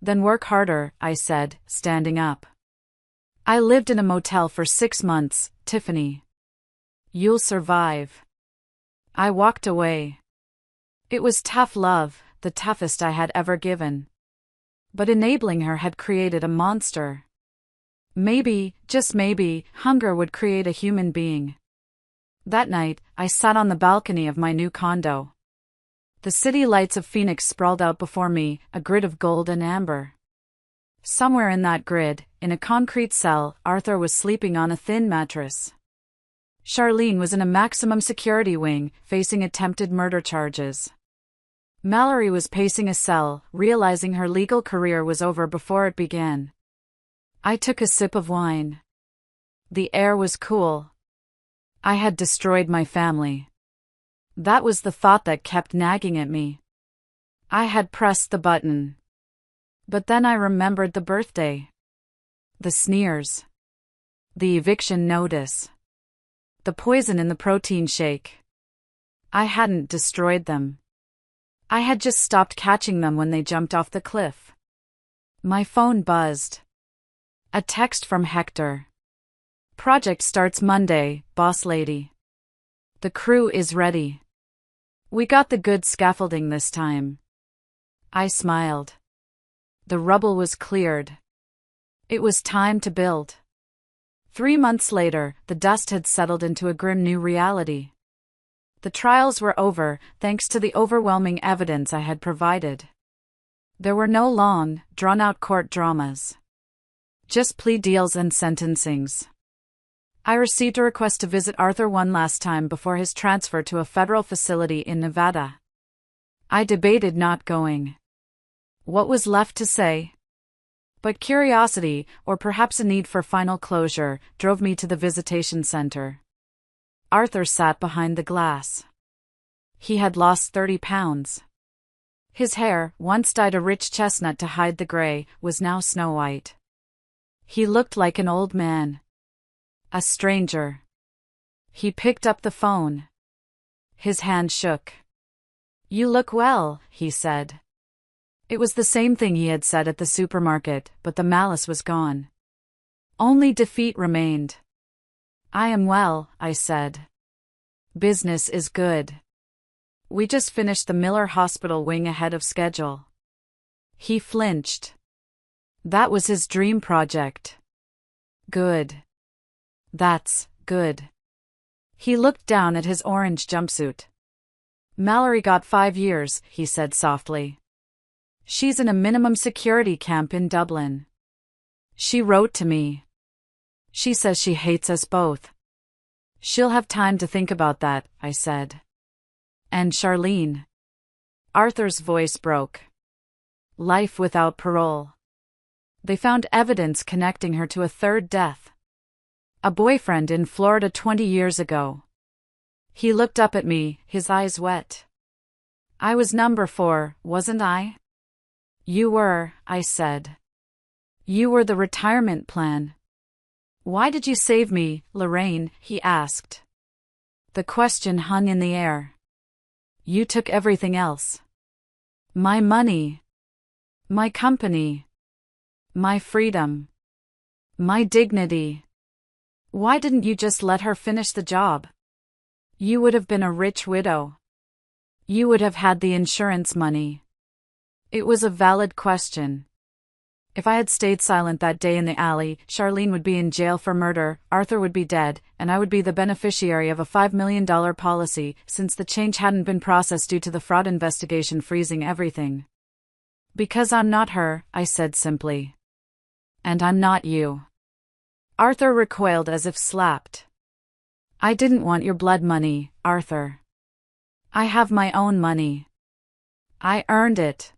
[SPEAKER 1] "Then work harder," I said, standing up. "I lived in a motel for 6 months, Tiffany. You'll survive." I walked away. It was tough love, the toughest I had ever given. But enabling her had created a monster. Maybe, just maybe, hunger would create a human being. That night, I sat on the balcony of my new condo. The city lights of Phoenix sprawled out before me, a grid of gold and amber. Somewhere in that grid, in a concrete cell, Arthur was sleeping on a thin mattress. Charlene was in a maximum security wing, facing attempted murder charges. Mallory was pacing a cell, realizing her legal career was over before it began. I took a sip of wine. The air was cool. I had destroyed my family. That was the thought that kept nagging at me. I had pressed the button. But then I remembered the birthday. The sneers. The eviction notice. The poison in the protein shake. I hadn't destroyed them. I had just stopped catching them when they jumped off the cliff. My phone buzzed. A text from Hector. "Project starts Monday, boss lady. The crew is ready. We got the good scaffolding this time." I smiled. The rubble was cleared. It was time to build. 3 months later, the dust had settled into a grim new reality. The trials were over, thanks to the overwhelming evidence I had provided. There were no long, drawn-out court dramas. Just plea deals and sentencings. I received a request to visit Arthur one last time before his transfer to a federal facility in Nevada. I debated not going. What was left to say? But curiosity, or perhaps a need for final closure, drove me to the visitation center. Arthur sat behind the glass. He had lost 30 pounds. His hair, once dyed a rich chestnut to hide the gray, was now snow white. He looked like an old man. A stranger. He picked up the phone. His hand shook. "You look well," he said. It was the same thing he had said at the supermarket, but the malice was gone. Only defeat remained. "I am well," I said. Business is good. We just finished the Miller Hospital wing ahead of schedule. He flinched. That was his dream project. Good. That's good. He looked down at his orange jumpsuit. Mallory got 5 years, he said softly. She's in a minimum security camp in Dublin. She wrote to me. She says she hates us both. She'll have time to think about that, I said. And Charlene? Arthur's voice broke. Life without parole. They found evidence connecting her to a third death. A boyfriend in Florida 20 years ago. He looked up at me, his eyes wet. I was number 4, wasn't I? You were, I said. You were the retirement plan. Why did you save me, Lorraine? He asked. The question hung in the air. You took everything else. My money. My company. My freedom. My dignity. Why didn't you just let her finish the job? You would have been a rich widow. You would have had the insurance money. It was a valid question. If I had stayed silent that day in the alley, Charlene would be in jail for murder, Arthur would be dead, and I would be the beneficiary of a $5 million policy, since the change hadn't been processed due to the fraud investigation freezing everything. Because I'm not her, I said simply. And I'm not you. Arthur recoiled as if slapped. I didn't want your blood money, Arthur. I have my own money. I earned it.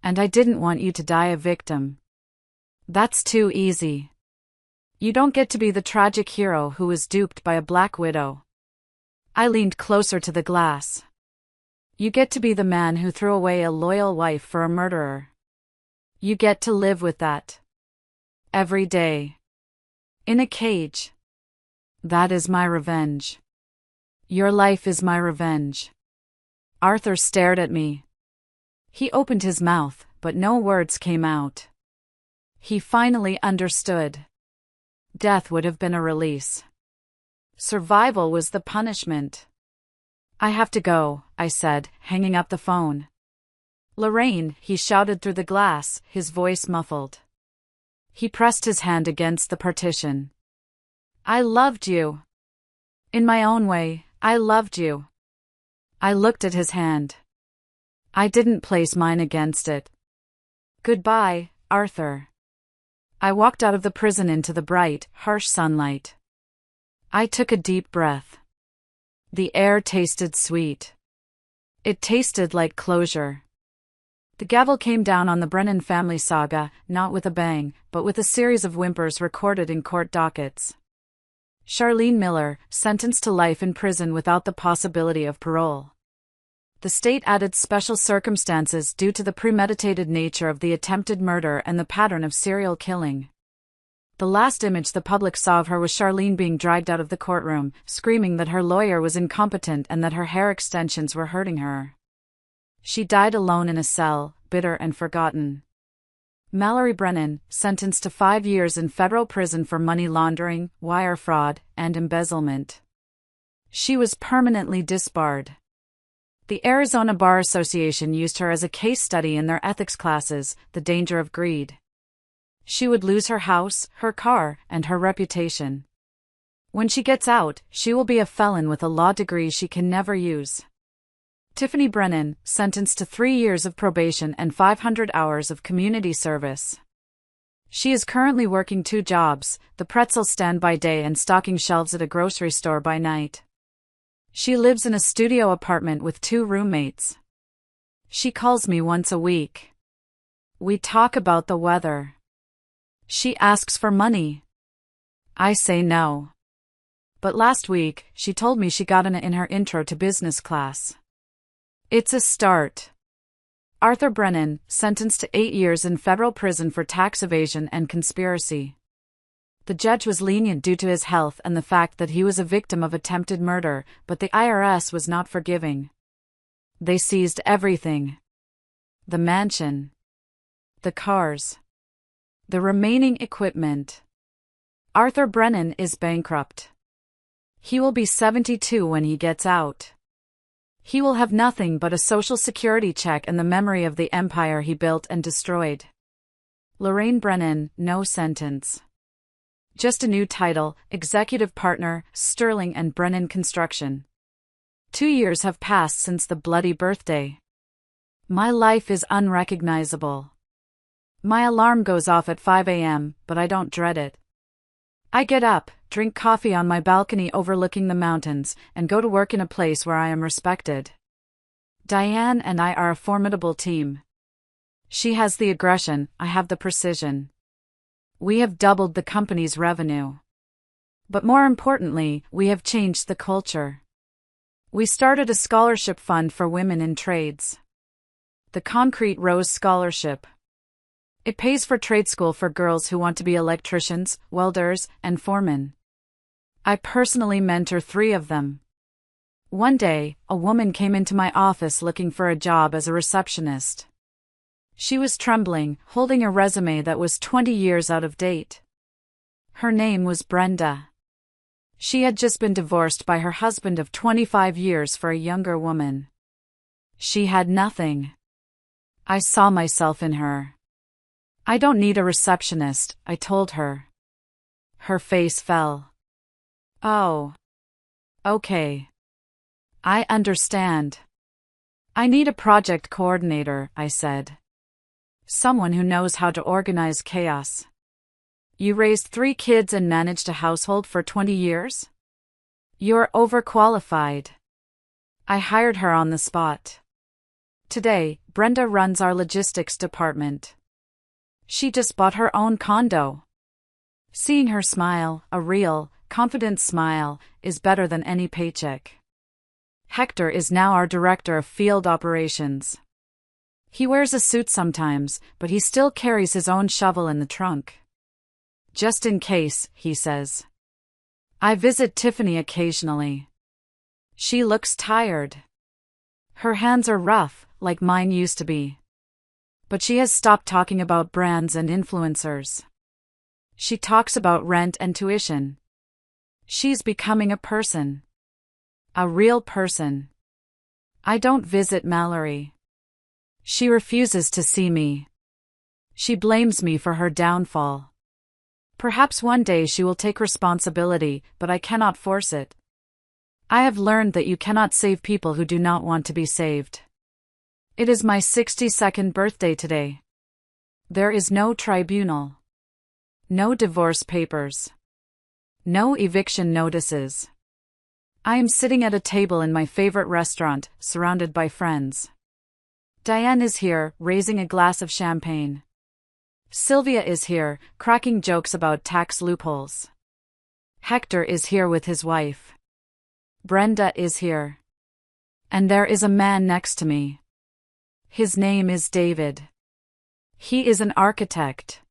[SPEAKER 1] And I didn't want you to die a victim. That's too easy. You don't get to be the tragic hero who was duped by a black widow. I leaned closer to the glass. You get to be the man who threw away a loyal wife for a murderer. You get to live with that. Every day. In a cage. That is my revenge. Your life is my revenge. Arthur stared at me. He opened his mouth, but no words came out. He finally understood. Death would have been a release. Survival was the punishment. I have to go, I said, hanging up the phone. Lorraine, he shouted through the glass, his voice muffled. He pressed his hand against the partition. I loved you. In my own way, I loved you. I looked at his hand. I didn't place mine against it. Goodbye, Arthur. I walked out of the prison into the bright, harsh sunlight. I took a deep breath. The air tasted sweet. It tasted like closure. The gavel came down on the Brennan family saga, not with a bang, but with a series of whimpers recorded in court dockets. Charlene Miller, sentenced to life in prison without the possibility of parole. The state added special circumstances due to the premeditated nature of the attempted murder and the pattern of serial killing. The last image the public saw of her was Charlene being dragged out of the courtroom, screaming that her lawyer was incompetent and that her hair extensions were hurting her. She died alone in a cell, bitter and forgotten. Mallory Brennan, sentenced to 5 years in federal prison for money laundering, wire fraud, and embezzlement. She was permanently disbarred. The Arizona Bar Association used her as a case study in their ethics classes, the danger of greed. She would lose her house, her car, and her reputation. When she gets out, she will be a felon with a law degree she can never use. Tiffany Brennan, sentenced to 3 years of probation and 500 hours of community service. She is currently working 2 jobs, the pretzel stand by day and stocking shelves at a grocery store by night. She lives in a studio apartment with 2 roommates. She calls me once a week. We talk about the weather. She asks for money. I say no. But last week, she told me she got an A in her intro to business class. It's a start. Arthur Brennan, sentenced to 8 years in federal prison for tax evasion and conspiracy. The judge was lenient due to his health and the fact that he was a victim of attempted murder, but the IRS was not forgiving. They seized everything. The mansion. The cars. The remaining equipment. Arthur Brennan is bankrupt. He will be 72 when he gets out. He will have nothing but a social security check and the memory of the empire he built and destroyed. Lorraine Brennan, no sentence. Just a new title, Executive Partner, Sterling and Brennan Construction. 2 years have passed since the bloody birthday. My life is unrecognizable. My alarm goes off at 5 a.m., but I don't dread it. I get up, drink coffee on my balcony overlooking the mountains, and go to work in a place where I am respected. Diane and I are a formidable team. She has the aggression, I have the precision. We have doubled the company's revenue. But more importantly, we have changed the culture. We started a scholarship fund for women in trades. The Concrete Rose Scholarship. It pays for trade school for girls who want to be electricians, welders, and foremen. I personally mentor 3 of them. One day, a woman came into my office looking for a job as a receptionist. She was trembling, holding a resume that was 20 years out of date. Her name was Brenda. She had just been divorced by her husband of 25 years for a younger woman. She had nothing. I saw myself in her. I don't need a receptionist, I told her. Her face fell. Oh. Okay. I understand. I need a project coordinator, I said. Someone who knows how to organize chaos. You raised 3 kids and managed a household for 20 years? You're overqualified. I hired her on the spot. Today, Brenda runs our logistics department. She just bought her own condo. Seeing her smile, a real, confident smile, is better than any paycheck. Hector is now our director of field operations. He wears a suit sometimes, but he still carries his own shovel in the trunk. Just in case, he says. I visit Tiffany occasionally. She looks tired. Her hands are rough, like mine used to be. But she has stopped talking about brands and influencers. She talks about rent and tuition. She's becoming a person. A real person. I don't visit Mallory. She refuses to see me. She blames me for her downfall. Perhaps one day she will take responsibility, but I cannot force it. I have learned that you cannot save people who do not want to be saved. It is my 62nd birthday today. There is no tribunal. No divorce papers. No eviction notices. I am sitting at a table in my favorite restaurant, surrounded by friends. Diane is here, raising a glass of champagne. Sylvia is here, cracking jokes about tax loopholes. Hector is here with his wife. Brenda is here. And there is a man next to me. His name is David. He is an architect.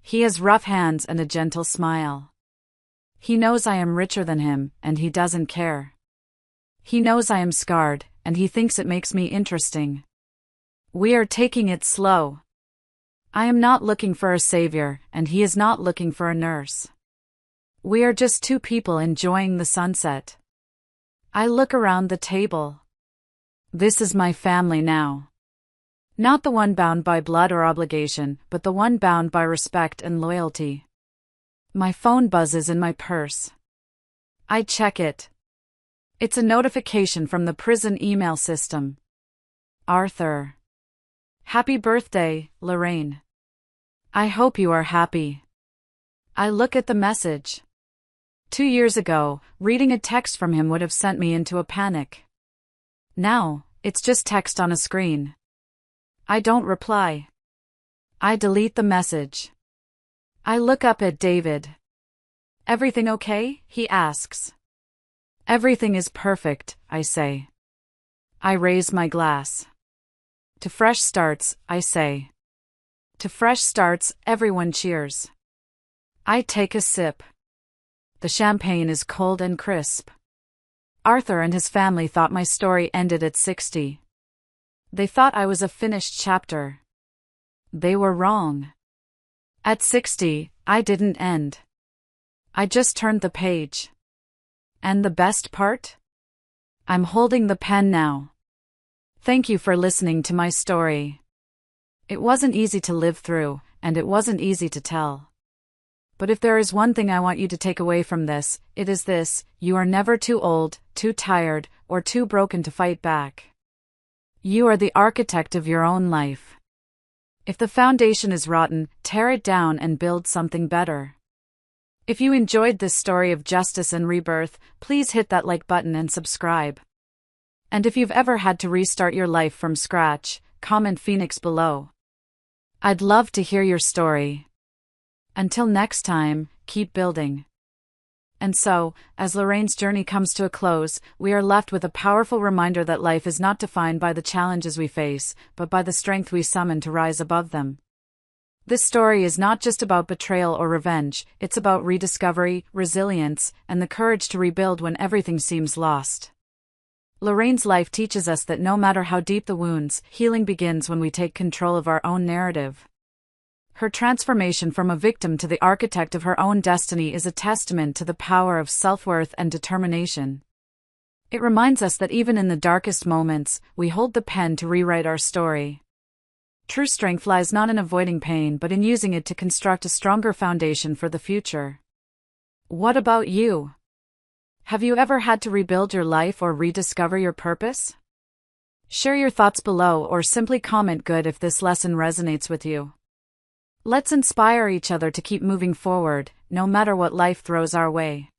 [SPEAKER 1] He has rough hands and a gentle smile. He knows I am richer than him, and he doesn't care. He knows I am scarred, and he thinks it makes me interesting. We are taking it slow. I am not looking for a savior, and he is not looking for a nurse. We are just 2 people enjoying the sunset. I look around the table. This is my family now. Not the one bound by blood or obligation, but the one bound by respect and loyalty. My phone buzzes in my purse. I check it. It's a notification from the prison email system. Arthur. Happy birthday, Lorraine. I hope you are happy. I look at the message. 2 years ago, reading a text from him would have sent me into a panic. Now, it's just text on a screen. I don't reply. I delete the message. I look up at David. Everything okay? He asks. Everything is perfect, I say. I raise my glass. To fresh starts, I say. To fresh starts, everyone cheers. I take a sip. The champagne is cold and crisp. Arthur and his family thought my story ended at 60. They thought I was a finished chapter. They were wrong. At 60, I didn't end. I just turned the page. And the best part? I'm holding the pen now. Thank you for listening to my story. It wasn't easy to live through, and it wasn't easy to tell. But if there is one thing I want you to take away from this, it is this: you are never too old, too tired, or too broken to fight back. You are the architect of your own life. If the foundation is rotten, tear it down and build something better. If you enjoyed this story of justice and rebirth, please hit that like button and subscribe. And if you've ever had to restart your life from scratch, comment Phoenix below. I'd love to hear your story. Until next time, keep building. And so, as Lorraine's journey comes to a close, we are left with a powerful reminder that life is not defined by the challenges we face, but by the strength we summon to rise above them. This story is not just about betrayal or revenge, it's about rediscovery, resilience, and the courage to rebuild when everything seems lost. Lorraine's life teaches us that no matter how deep the wounds, healing begins when we take control of our own narrative. Her transformation from a victim to the architect of her own destiny is a testament to the power of self-worth and determination. It reminds us that even in the darkest moments, we hold the pen to rewrite our story. True strength lies not in avoiding pain but in using it to construct a stronger foundation for the future. What about you? Have you ever had to rebuild your life or rediscover your purpose? Share your thoughts below or simply comment good if this lesson resonates with you. Let's inspire each other to keep moving forward, no matter what life throws our way.